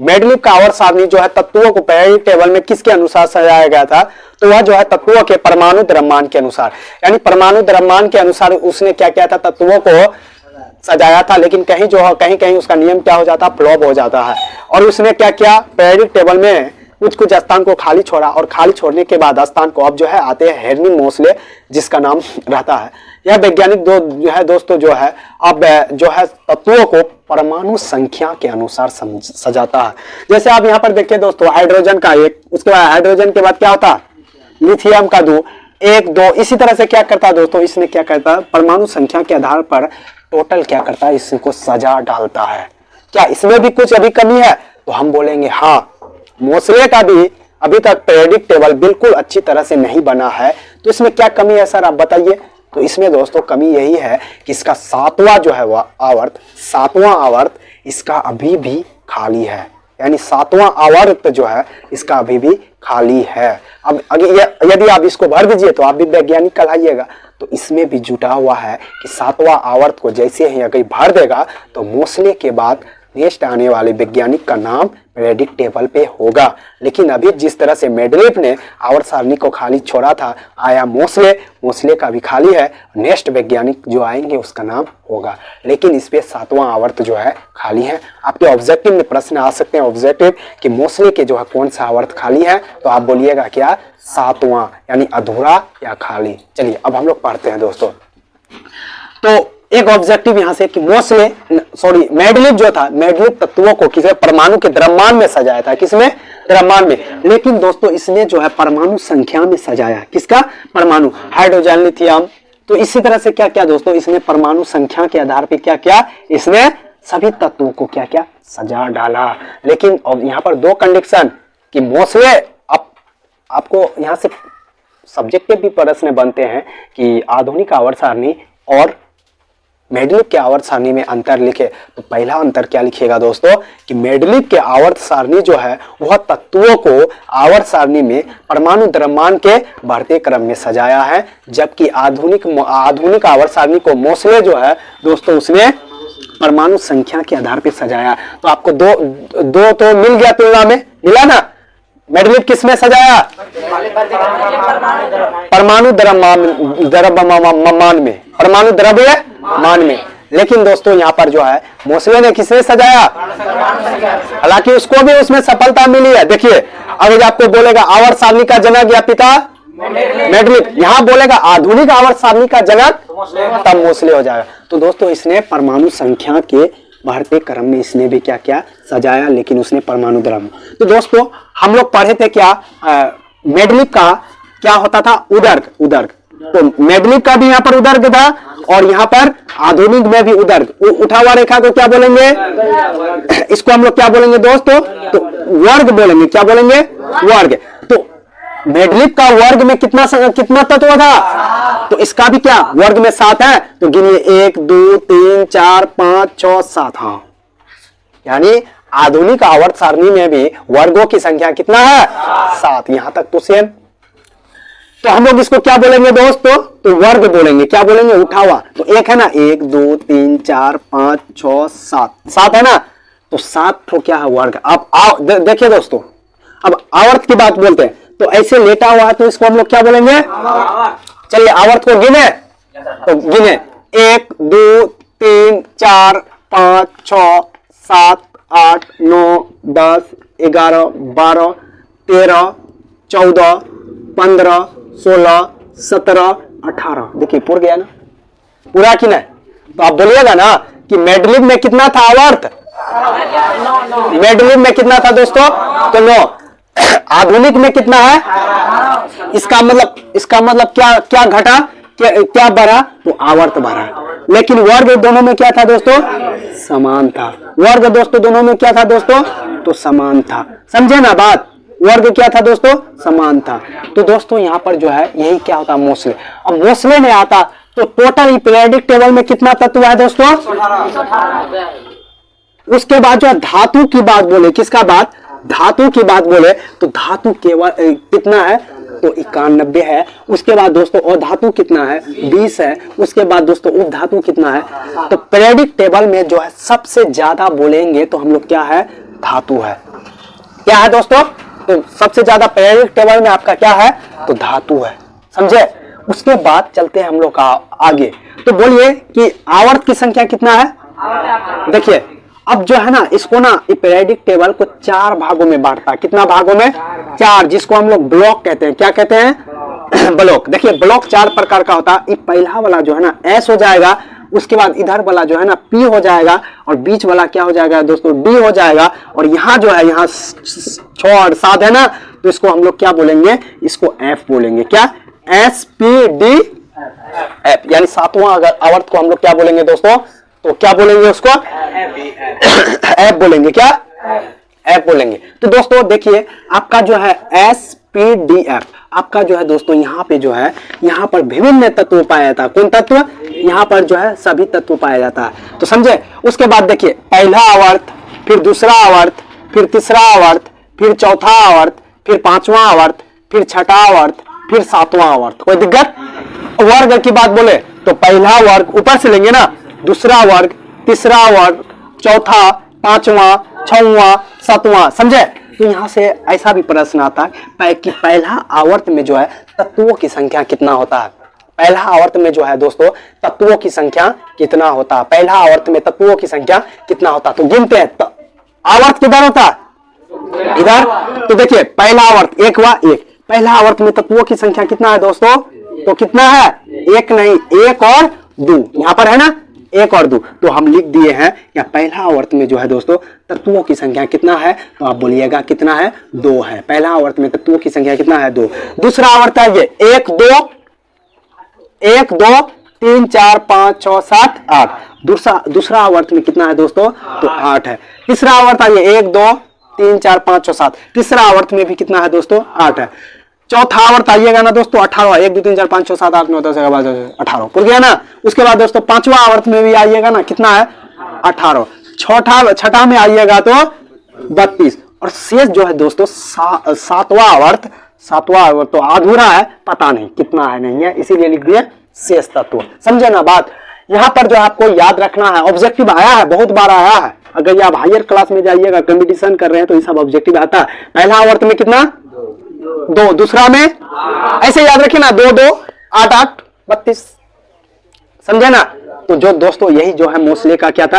मेडलिप का आवर्त सारणी जो है तत्वों को पीरियोडिक टेबल में किसके अनुसार सजाया गया था? तो वह जो है तत्वों के परमाणु द्रव्यमान के अनुसार। यानी परमाणु द्रव्यमान के अनुसार उसने क्या किया था? तत्वों को सजाया था। लेकिन कहीं उसका नियम क्या हो जाता? फ्लॉप हो जाता है। और उसने क्या किया? पीरियोडिक टेबल में कुछ स्थान को खाली छोड़ा। और खाली छोड़ने के बाद स्थान को अब जो है आते हैं हेनरी मोस्ले, जिसका नाम रहता है। यह वैज्ञानिक जो है दोस्तों जो है अब जो है तत्वों को परमाणु संख्या के अनुसार सजाता है। जैसे आप यहाँ पर देखिए दोस्तों, हाइड्रोजन का 1, उसके बाद हाइड्रोजन के बाद क्या होता है? लिथियम का 2, 1, 2। इसी तरह से क्या करता है दोस्तों? इसने क्या करता है? परमाणु संख्या के आधार पर टोटल क्या करता है? इसको सजा डालता है। क्या इसमें भी कुछ अभी कमी है? तो हम बोलेंगे हाँ, मोस्ले का भी अभी तक पीरियोडिक टेबल बिल्कुल अच्छी तरह से नहीं बना है। तो इसमें क्या कमी है सर, आप बताइए। तो इसमें दोस्तों कमी यही है कि इसका 7वां जो है वह आवर्त, 7वां आवर्त इसका अभी भी खाली है। यानी 7वां आवर्त जो है इसका अभी भी खाली है। अब यदि आप इसको भर दीजिए तो आप भी वैज्ञानिक कहलाइएगा। तो इसमें भी जुटा हुआ है कि सातवां आवर्त को जैसे ही अगर भर देगा तो मोस्ले के बाद नेक्स्ट आने वाले वैज्ञानिक का नाम पीरियडिक टेबल पे होगा। लेकिन अभी जिस तरह से मेंडलीफ ने आवर्त सारणी को खाली छोड़ा था, आया मोस्ले का भी खाली है। नेक्स्ट वैज्ञानिक जो आएंगे उसका नाम होगा, लेकिन इस पे सातवां आवर्त जो है खाली है। आपके ऑब्जेक्टिव में प्रश्न आ सकते हैं ऑब्जेक्टिव कि मोस्ले के जो है कौन सा आवर्त खाली है, तो आप बोलिएगा क्या, सातवां, यानी अधूरा या खाली। चलिए अब हम लोग पढ़ते हैं दोस्तों। तो एक ऑब्जेक्टिव यहां से कि मेंडलीफ जो था, मेंडलीफ तत्वों को किसी परमाणु के द्रव्यमान में सजाया था। किसमें? द्रव्यमान में। लेकिन दोस्तों इसने जो है परमाणु संख्या में सजाया। किसका? परमाणु, हाइड्रोजन, लिथियम। तो इसी तरह से क्या क्या दोस्तों, इसने परमाणु संख्या के आधार पर क्या क्या, इसने सभी तत्वों को क्या क्या सजा डाला। लेकिन यहाँ पर दो कंडीशन कि मोस्ले, आपको यहाँ से सब्जेक्टिव भी प्रश्न बनते हैं कि आधुनिक आवर्त सारणी और मेंडलीफ के आवर्त सारणी में अंतर लिखे। तो पहला अंतर क्या लिखिएगा दोस्तों कि मेंडलीफ के आवर्त सारणी जो है वह तत्वों को आवर्त सारणी में परमाणु द्रव्यमान के बढ़ते क्रम में सजाया है, जबकि आधुनिक आवर्त सारणी को मोस्ले जो है दोस्तों उसने परमाणु संख्या के आधार पर सजाया। तो आपको दो तो मिल गया, तुलना में मिला ना। मेंडलीफ किसमें सजाया? परमाणु द्रव्यमान में, परमाणु द्रव्यमान में। लेकिन दोस्तों यहाँ पर जो है मोस्ले ने किसने सजाया? हालांकि उसको भी उसमें सफलता मिली है। देखिए अगर आपको बोलेगा आवर्त सारणी का जनक या पिता मेंडलीफ, यहाँ बोलेगा आधुनिक आवर्त सारणी का जनक, तब मोस्ले हो जाएगा। तो दोस्तों इसने परमाणु संख्या के बढ़ते क्रम में इसने भी क्या क्या सजाया, लेकिन उसने परमाणु द्रव्य। तो दोस्तों हम लोग पढ़े थे क्या, मेंडलीफ का क्या होता था? उदर्ग। तो मेंडलीफ का भी यहाँ पर उदर्ग था और यहाँ पर आधुनिक में भी उदर्ग। उठा हुआ रेखा को क्या बोलेंगे? इसको हम लोग क्या बोलेंगे दोस्तों? तो वर्ग बोलेंगे। क्या बोलेंगे? वर्ग। तो मेंडलीफ का वर्ग में कितना तत्व था? तो इसका भी क्या वर्ग में 7 है। तो गिनिए 1 2 3 4 5 6 7। हाँ, यानी आधुनिक आवर्त सारणी में भी वर्गों की संख्या कितना है? 7। यहां तक तो सेम। तो हम लोग इसको क्या बोलेंगे दोस्तों? तो वर्ग बोलेंगे। क्या बोलेंगे? उठा हुआ। तो एक है ना, 1 2 3 4 5 6 7 है ना। तो 7 तो क्या है? वर्ग। अब देखिए दोस्तों, अब आवर्त की बात बोलते हैं। तो ऐसे लेटा हुआ है तो इसको हम लोग क्या बोलेंगे? चलिए आवर्त को गिने, तो गिने 1 2 3 4 5 6 7 8 9 10 11 12 13 14 15 16 17 18। देखिए पूरा गया ना, पूरा कि नहीं? तो आप बोलिएगा ना कि मेंडलीफ में कितना था आवर्त? मेंडलीफ में कितना था दोस्तों? तो 9। आधुनिक में कितना है? इसका मतलब क्या घटा, क्या बढ़ा? तो आवर्त बढ़ा। लेकिन वर्ग दोनों में क्या था दोस्तों? समान था। वर्ग दोस्तों दोनों में क्या था दोस्तों? तो समान था। समझे ना बात? वर्ग क्या था दोस्तों? समान था। तो दोस्तों यहाँ पर जो है यही क्या होता? मोस्ले। अब मोस्ले में आता तो टोटल पीरियडिक टेबल में कितना तत्व है दोस्तों? उसके बाद जो धातु की बात बोले, किसका बात? धातु की बात बोले तो धातु केवल कितना है? तो 91 है। उसके बाद दोस्तों और धातु कितना है? 20 है। उसके बाद दोस्तों उप धातु कितना है? तो पीरियडिक टेबल में जो है सबसे ज्यादा बोलेंगे तो हम लोग क्या है? धातु है। क्या है दोस्तों? तो सबसे ज्यादा पीरियडिक टेबल में आपका क्या है? तो धातु है। समझे? उसके बाद चलते हैं हम लोग आगे। तो बोलिए कि आवर्त की संख्या कितना है? देखिए अब जो है ना इसको ना पीरियडिक टेबल को 4 भागों में बांटता है। कितना भागों में? 4, जिसको हम लोग ब्लॉक कहते हैं। क्या कहते हैं? ब्लॉक। देखिए ब्लॉक 4 प्रकार का होता है। पहला वाला जो है ना S हो जाएगा, उसके बाद इधर वाला जो है ना P हो जाएगा, और बीच वाला क्या हो जाएगा दोस्तों? D हो जाएगा। और यहाँ जो है यहाँ 6 और 7 है ना, तो इसको हम लोग क्या बोलेंगे? इसको F बोलेंगे। क्या? SPD F, यानी 7वां आवर्त को हम लोग क्या बोलेंगे दोस्तों? तो क्या बोलेंगे उसको? एफ बोलेंगे। क्या? एफ बोलेंगे। तो दोस्तों देखिए आपका जो है SPDF आपका जो है दोस्तों यहाँ पे जो है यहाँ पर विभिन्न तत्व पाया जाता है। कौन तत्व? यहाँ पर जो है सभी तत्व पाया जाता है। तो समझे? उसके बाद देखिए पहला आवर्त, फिर दूसरा आवर्त, फिर तीसरा आवर्त, फिर चौथा आवर्त, फिर पांचवा आवर्त, फिर छठा आवर्त, फिर सातवां आवर्त। कोई दिक्कत? वर्ग की बात बोले तो पहला वर्ग ऊपर से लेंगे ना, दूसरा वर्ग, तीसरा वर्ग, चौथा, पांचवा, छठवां, सातवां, समझे? तो यहां से ऐसा भी प्रश्न आता है कि पहला आवर्त में जो है तत्वों की संख्या कितना होता है। पहला आवर्त में जो है दोस्तों तत्वों की संख्या कितना होता है, पहला आवर्त में तत्वों की संख्या कितना होता है। तो गिनते हैं, तो आवर्त किधर होता है? इधर। तो देखिए पहला आवर्त एक हुआ, एक। पहला आवर्त में तत्वों की संख्या कितना है दोस्तों? तो कितना है? एक नहीं, एक और दो, यहां पर है ना, एक और दो। तो हम लिख दिए हैं या पहला आवर्त में जो है दोस्तों तत्वों की संख्या कितना है, तो आप बोलिएगा कितना है? 2 है। पहला आवर्त में तत्वों की संख्या कितना है? 2। दूसरा आवर्त है ये 1 2 1 2 3 4 5 6 7 8। दूसरा आवर्त में कितना है दोस्तों? तो 8 है। तीसरा आवर्त है ये 1 2 3 4 5 6 7। तीसरा आवर्त में भी कितना है दोस्तों? 8 है। चौथा आवर्त आइएगा ना दोस्तों 18, 1 2 3 4 5 6 7 8 9 10 11 18 पूर गया ना। उसके बाद दोस्तों पांचवा आवर्त में भी आइएगा ना, कितना है? 18। छठा में आइएगा तो 32। और शेष जो है दोस्तों सातवां आवर्त तो अधूरा है, पता नहीं कितना है, नहीं है, इसीलिए लिख दिए शेष तत्व। समझे ना बात? यहाँ पर जो आपको याद रखना है, ऑब्जेक्टिव आया है, बहुत बार आया है। अगर आप हायर क्लास में जाइएगा, कंपटीशन कर रहे हैं तो ये सब ऑब्जेक्टिव आता है। पहला आवर्त में कितना? 2। दूसरा में ऐसे याद रखिए ना, 2 2 8 8 32। समझे ना? तो जो दोस्तों यही जो है मोस्ले का क्या था,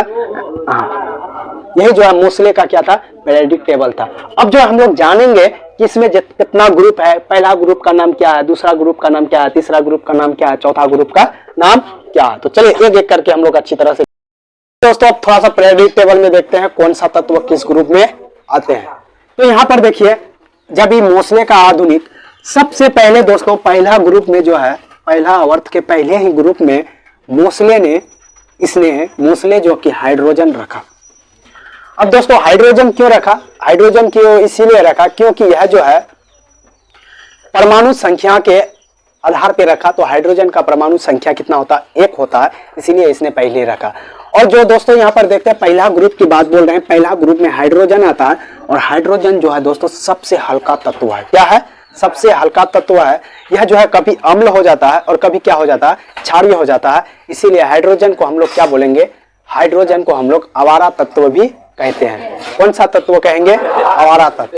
यही जो है मोस्ले का क्या था, पीरियडिक टेबल था। अब जो हम लोग जानेंगे कि इसमें कितना ग्रुप है, पहला ग्रुप का नाम क्या है, दूसरा ग्रुप का नाम क्या है, तीसरा ग्रुप का नाम क्या है, चौथा ग्रुप का नाम क्या है। तो चलिए एक एक करके हम लोग अच्छी तरह से दोस्तों अब थोड़ा सा पीरियडिक टेबल में देखते हैं कौन सा तत्व किस ग्रुप में आते हैं। तो यहाँ पर देखिए, जब ये मोस्ले का आधुनिक, सबसे पहले दोस्तों पहला ग्रुप में जो है, पहला आवर्त के पहले ही ग्रुप में मोस्ले जो कि हाइड्रोजन रखा। अब दोस्तों हाइड्रोजन क्यों रखा? हाइड्रोजन क्यों इसीलिए रखा क्योंकि यह जो है परमाणु संख्या के आधार पे रखा। तो हाइड्रोजन का परमाणु संख्या कितना होता है? 1 होता है, इसीलिए इसने पहले रखा। और जो दोस्तों यहाँ पर देखते हैं पहला ग्रुप की बात बोल रहे हैं, पहला ग्रुप में हाइड्रोजन आता है। और हाइड्रोजन जो है दोस्तों सबसे हल्का तत्व है। क्या है? सबसे हल्का तत्व है। यह जो है कभी अम्ल हो जाता है और कभी क्या हो जाता है? क्षारीय हो जाता है। इसीलिए हाइड्रोजन को हम लोग क्या बोलेंगे? हाइड्रोजन को हम लोग अवारा तत्व भी कहते हैं। कौन सा तत्व कहेंगे? अवारा तत्व।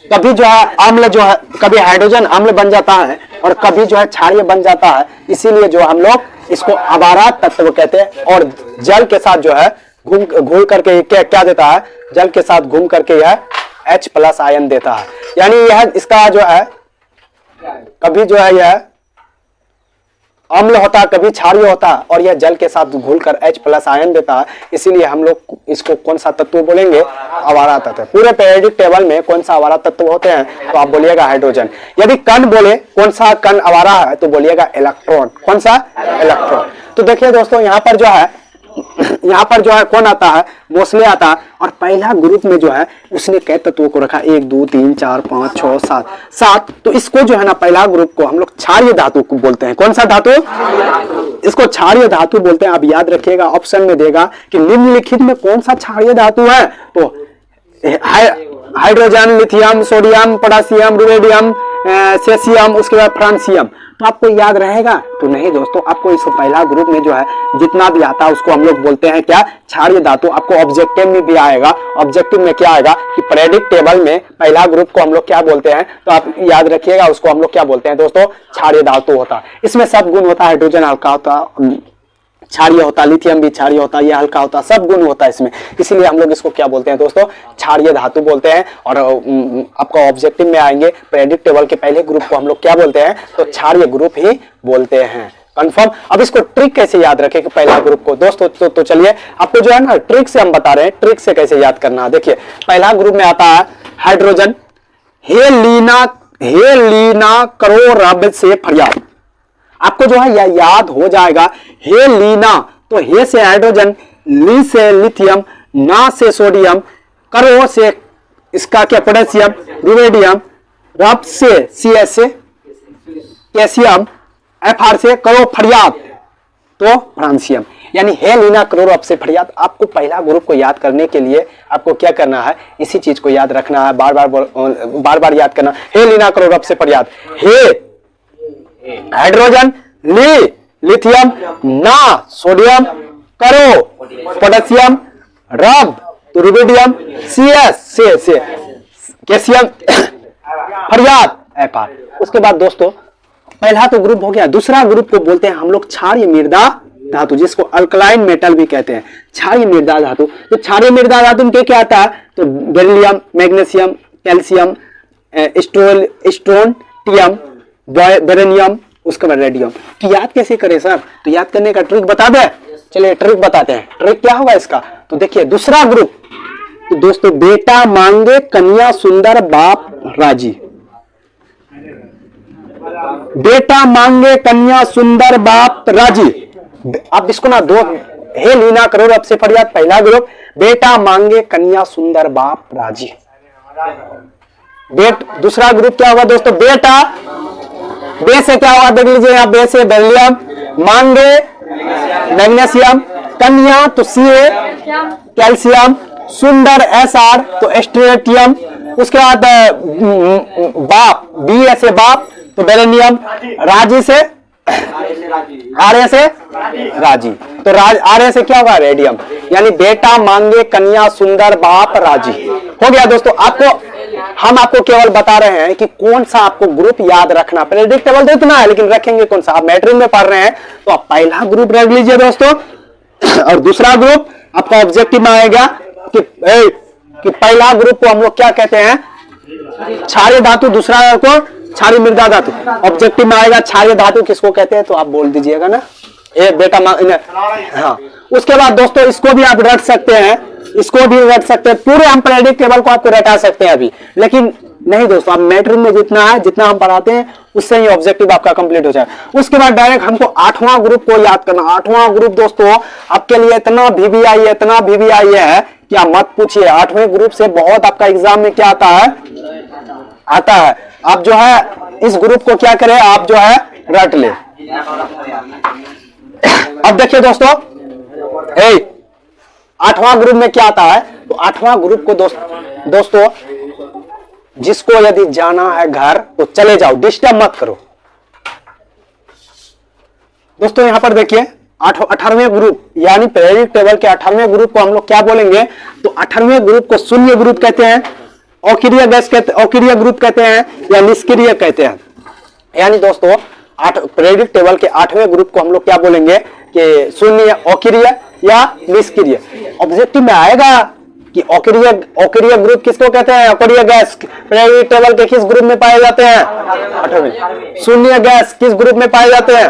कभी जो है अम्ल जो है, कभी हाइड्रोजन अम्ल बन जाता है और कभी जो है क्षारीय बन जाता है, इसीलिए जो हम लोग इसको अवारा तत्व कहते हैं। और जल के साथ जो है घूम करके क्या देता है? जल के साथ घूम करके यह H+ आयन देता है। यानी यह इसका जो है कभी जो है यह अम्ल होता है, कभी क्षारीय होता है, और यह जल के साथ घुलकर H+ आयन देता है। इसीलिए हम लोग इसको कौन सा तत्व बोलेंगे? अवारा तत्व। पूरे पीरियडिक टेबल में कौन सा अवारा तत्व होते हैं? तो आप बोलिएगा हाइड्रोजन। यदि कण बोले कौन सा कण अवारा है तो बोलिएगा इलेक्ट्रॉन। कौन सा? इलेक्ट्रॉन। तो देखिए दोस्तों यहाँ पर जो है कौन आता है? मोस्ले आता है। और पहला ग्रुप में जो है उसने कई तत्वों को रखा? 1 2 3 4 5 6 7। तो इसको जो है ना पहला ग्रुप को हम लोग क्षारीय धातु को बोलते हैं। कौन सा धातु? इसको क्षारीय धातु बोलते हैं। आप याद रखिएगा, ऑप्शन में देगा कि निम्नलिखित में कौन सा क्षारीय धातु है? तो hydrogen, lithium, sodium, potassium, rubidium, caesium, उसके बाद फ्रांसियम। तो आपको याद रहेगा? तो नहीं दोस्तों, आपको इस पहला ग्रुप में जो है जितना भी आता है उसको हम लोग बोलते हैं क्या? क्षारीय धातु। आपको ऑब्जेक्टिव में भी आएगा। ऑब्जेक्टिव में क्या आएगा कि पीरियडिक टेबल में पहला ग्रुप को हम लोग क्या बोलते हैं? तो आप याद रखिएगा, उसको हम लोग क्या बोलते हैं दोस्तों? क्षारीय धातु होता है। इसमें सब गुण होता है। हाइड्रोजन हल्का होता, क्षारीय होता, लिथियम भी क्षारीय होता, यह हल्का होता, सब गुण होता है इसमें। इसीलिए हम लोग इसको क्या बोलते हैं दोस्तों? क्षारीय धातु बोलते हैं। और आपका ऑब्जेक्टिव में आएंगे पीरियडिक टेबल के पहले ग्रुप को हम लोग क्या बोलते हैं? तो क्षारीय ग्रुप ही बोलते हैं। कंफर्म? अब इसको ट्रिक कैसे याद रखें कि पहला ग्रुप को दोस्तों? तो चलिए आपको जो है ना ट्रिक से हम बता रहे हैं, ट्रिक से कैसे याद करना है। देखिए पहला ग्रुप में आता है हाइड्रोजन। हे लीना करो रब से फरियाद। आपको जो है यह याद हो जाएगा। हे लीना, तो हे से हाइड्रोजन, ली से लिथियम, ना से सोडियम, करो से इसका क्या पोटेशियम, रुबिडियम, रब से CS से कैल्शियम, FR से करो फरियाद तो फ्रांसियम। यानी हेलिना क्लोरोप्सिफरियात। आपको पहला ग्रुप को याद करने के लिए आपको क्या करना है, इसी चीज को याद रखना है, बार बार याद करना। हेलिना क्लोरोप्सिफरियात, हे हाइड्रोजन, लिथियम, ना सोडियम, करो पोटेशियम, रब तो रुबिडियम, से कैल्शियम फरियाद एफआर। उसके बाद दोस्तों पहला तो ग्रुप हो गया। दूसरा ग्रुप को बोलते हैं हम लोग क्षारीय मृदा धातु, जिसको अल्कलाइन मेटल भी कहते हैं, क्षारीय मृदा धातु। तो क्षारीय मृदा धातु में क्या आता है, तो बेरिलियम, मैग्नीशियम, कैल्शियम, स्ट्रोंटियम, बेरेनियम, उसके बाद रेडियम। तो याद कैसे करें सर, तो याद करने का ट्रिक बता दे। चलिए ट्रिक बताते हैं। ट्रिक क्या होगा इसका, तो देखिए दूसरा ग्रुप, तो दोस्तों बेटा मांगे कन्या सुंदर बाप राजी, बेटा मांगे कन्या सुंदर बाप राजी। अब इसको ना दो हेलिना क्लोरोप्सिफरियात पहला ग्रुप, बेटा मांगे कन्या सुंदर बाप राजी। दूसरा ग्रुप क्या होगा दोस्तों, बेटा, बे से क्या होगा देख लीजिए यहाँ, बे से बेरिलियम, मांगे मैग्नीशियम, कन्या तो सी कैल्शियम, सुंदर एसआर तो स्ट्रेटियम, उसके बाद बाप बी ऐसे बाप तो बेरेनियम, राजी से आर्य से राजी, तो आर्य से क्या होगा रेडियम। यानी बेटा मांगे कन्या सुंदर बाप राजी हो गया दोस्तों। हम आपको केवल बता रहे हैं कि कौन सा आपको ग्रुप याद रखना। प्रेडिक्टेबल तो इतना है, लेकिन रखेंगे कौन सा। आप मैट्रिक में पढ़ रहे हैं तो आप पहला ग्रुप रख लीजिए दोस्तों, और दूसरा ग्रुप आपका ऑब्जेक्टिव में आएगा कि पहला ग्रुप को हम लोग क्या कहते हैं, क्षारीय धातु, दूसरा को क्षारीय मृदा धातु। ऑब्जेक्टिव में आएगा क्षारीय धातु किसको कहते हैं, तो आप बोल दीजिएगा ना, ए बेटा हाँ। उसके बाद दोस्तों इसको भी आप रट सकते हैं, इसको भी रट सकते हैं, पूरे हम प्रेडिक्टेबल को आपको रटा सकते हैं अभी, लेकिन नहीं दोस्तों, आप मैट्रिक में जितना है, जितना हम पढ़ाते हैं उससे ही ऑब्जेक्टिव आपका कंप्लीट हो जाए। उसके बाद डायरेक्ट हमको 8वां ग्रुप को याद करना। 8वां ग्रुप दोस्तों आपके लिए इतना वीवीआई है, इतना वीवीआई है क्या मत पूछिए। 8वें ग्रुप से बहुत आपका एग्जाम में क्या आता है, आप जो है इस ग्रुप को क्या करें, आप जो है रट ले। अब देखिए दोस्तों 8वां ग्रुप में क्या आता है, तो 8वां ग्रुप को दोस्तों जिसको यदि जाना है घर तो चले जाओ, डिस्टर्ब मत करो। दोस्तों यहां पर देखिए 18वें ग्रुप, यानी पीरियोडिक टेबल के 18वें ग्रुप को हम लोग क्या बोलेंगे, तो 18वें ग्रुप को शून्य ग्रुप कहते हैं, अक्रिय गैस अक्रिय ग्रुप कहते हैं, या निष्क्रिय कहते हैं। यानी दोस्तों पीरियोडिक टेबल के 8वें ग्रुप को हम लोग क्या बोलेंगे कि शून्य, अक्रिय या निष्क्रिय। ऑब्जेक्टिव में आएगा कि अक्रिय ग्रुप किसको कहते हैं, अक्रिय गैस पीरियोडिक टेबल के किस ग्रुप में पाए जाते हैं, 8वें। शून्य गैस किस ग्रुप में पाए जाते हैं,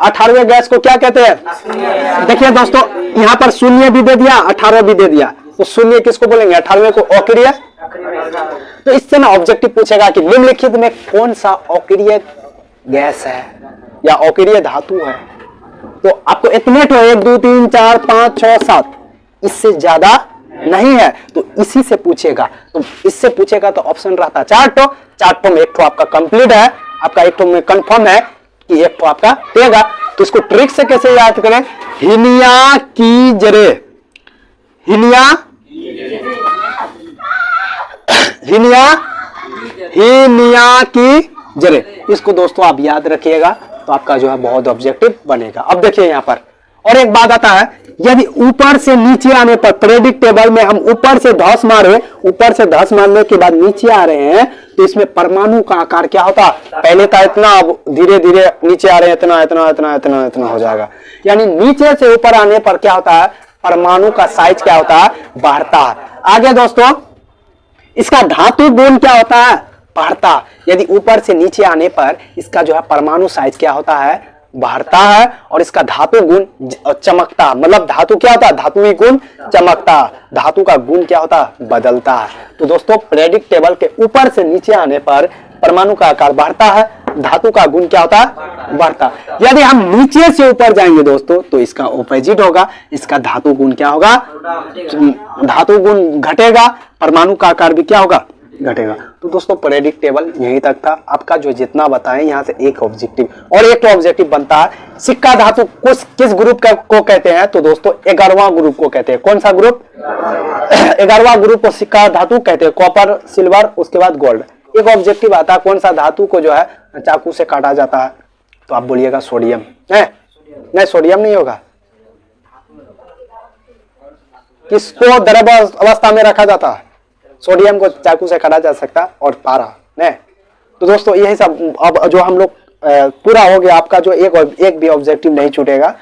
18वें गैस को क्या कहते हैं। देखिए दोस्तों यहां पर शून्य भी दे दिया, 18 भी दे दिया, तो शून्य किसको बोलेंगे, 18वें को अक्रिय। तो इससे ना ऑब्जेक्टिव पूछेगा कि निम्नलिखित में कौन सा अक्रिय गैस है या अक्रिय धातु है। तो आपको इतने तो 1 2 3 4 5 6 7 इससे ज्यादा नहीं है, तो इसी से पूछेगा। तो इससे पूछेगा तो ऑप्शन रहता है 4 ठो, 4 ठो में 1 ठो आपका कंप्लीट है, आपका 1 ठो में कंफर्म है कि 1 ठो आपका देगा। तो इसको ट्रिक से कैसे याद करें, हिनिया की जरे, हिनिया की जरे, इसको दोस्तों आप याद रखिएगा तो आपका जो है बहुत ऑब्जेक्टिव बनेगा। अब देखिए यहां पर और एक बात आता है, यदि ऊपर से नीचे आने पर पीरियोडिक टेबल में हम ऊपर से धस मारे, ऊपर से धस मारने के बाद नीचे आ रहे हैं, तो इसमें परमाणु का आकार क्या होता, पहले था इतना, अब धीरे धीरे नीचे आ रहे हैं इतना इतना इतना इतना इतना हो जाएगा। यानी नीचे से ऊपर आने पर क्या होता है, परमाणु का साइज क्या होता है, बढ़ता है। आगे दोस्तों इसका धातु गुण क्या होता है, बढ़ता। यदि ऊपर से नीचे आने पर इसका जो है परमाणु साइज क्या होता है, बढ़ता है, और इसका धातु गुण चमकता। मतलब धातु क्या होता है, धातुई गुण चमकता, धातु का गुण क्या होता है, बदलता है। तो दोस्तों पीरियोडिक टेबल के ऊपर से नीचे आने पर परमाणु का आकार बढ़ता है, धातु का गुण क्या होता है, बढ़ता। यदि हम नीचे से ऊपर जाएंगे दोस्तों तो इसका ऑपोजिट होगा, इसका धातु गुण क्या होगा, धातु गुण घटेगा, परमाणु का आकार भी क्या होगा, घटेगा। तो दोस्तों प्रेडिक्टेबल यहीं तक था। आपका जो जितना बताएं यहाँ से एक ऑब्जेक्टिव और एक तो ऑब्जेक्टिव बनता है। सिक्का धातु किस ग्रुप को कहते हैं? तो दोस्तों 11वां ग्रुप को कहते हैं। कौन सा ग्रुप? 11वां ग्रुप को सिक्का धातु कहते हैं। कॉपर, सिल्वर, उसके बाद गोल्ड। एक ऑब्जेक्टिव आता है कौन सा धातु को जो है चाकू से काटा जाता है? तो आप बोलिएगा सोडियम है। नहीं, सोडियम नहीं होगा। किसको द्रव अवस्था में रखा जाता है? सोडियम को चाकू से काटा जा सकता है। और पारा नहीं। तो दोस्तों यही सब अब जो हम लोग पूरा हो गया आपका। जो एक भी ऑब्जेक्टिव नहीं छूटेगा।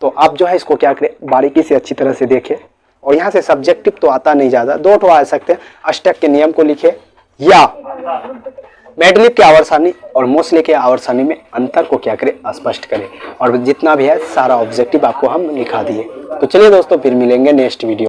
तो आप जो है इसको क्या करें, बारीकी से अच्छी तरह से देखें। और यहाँ से सब्जेक्टिव तो आता नहीं ज्यादा, 2 ठो आ सकते हैं। अष्टक के नियम को लिखे या मेडलिप के आवर्त सारणी और मोसले के आवर्त सारणी में अंतर को क्या करें, स्पष्ट करें। और जितना भी है सारा ऑब्जेक्टिव आपको हम लिखा दिए। तो चलिए दोस्तों फिर मिलेंगे नेक्स्ट वीडियो।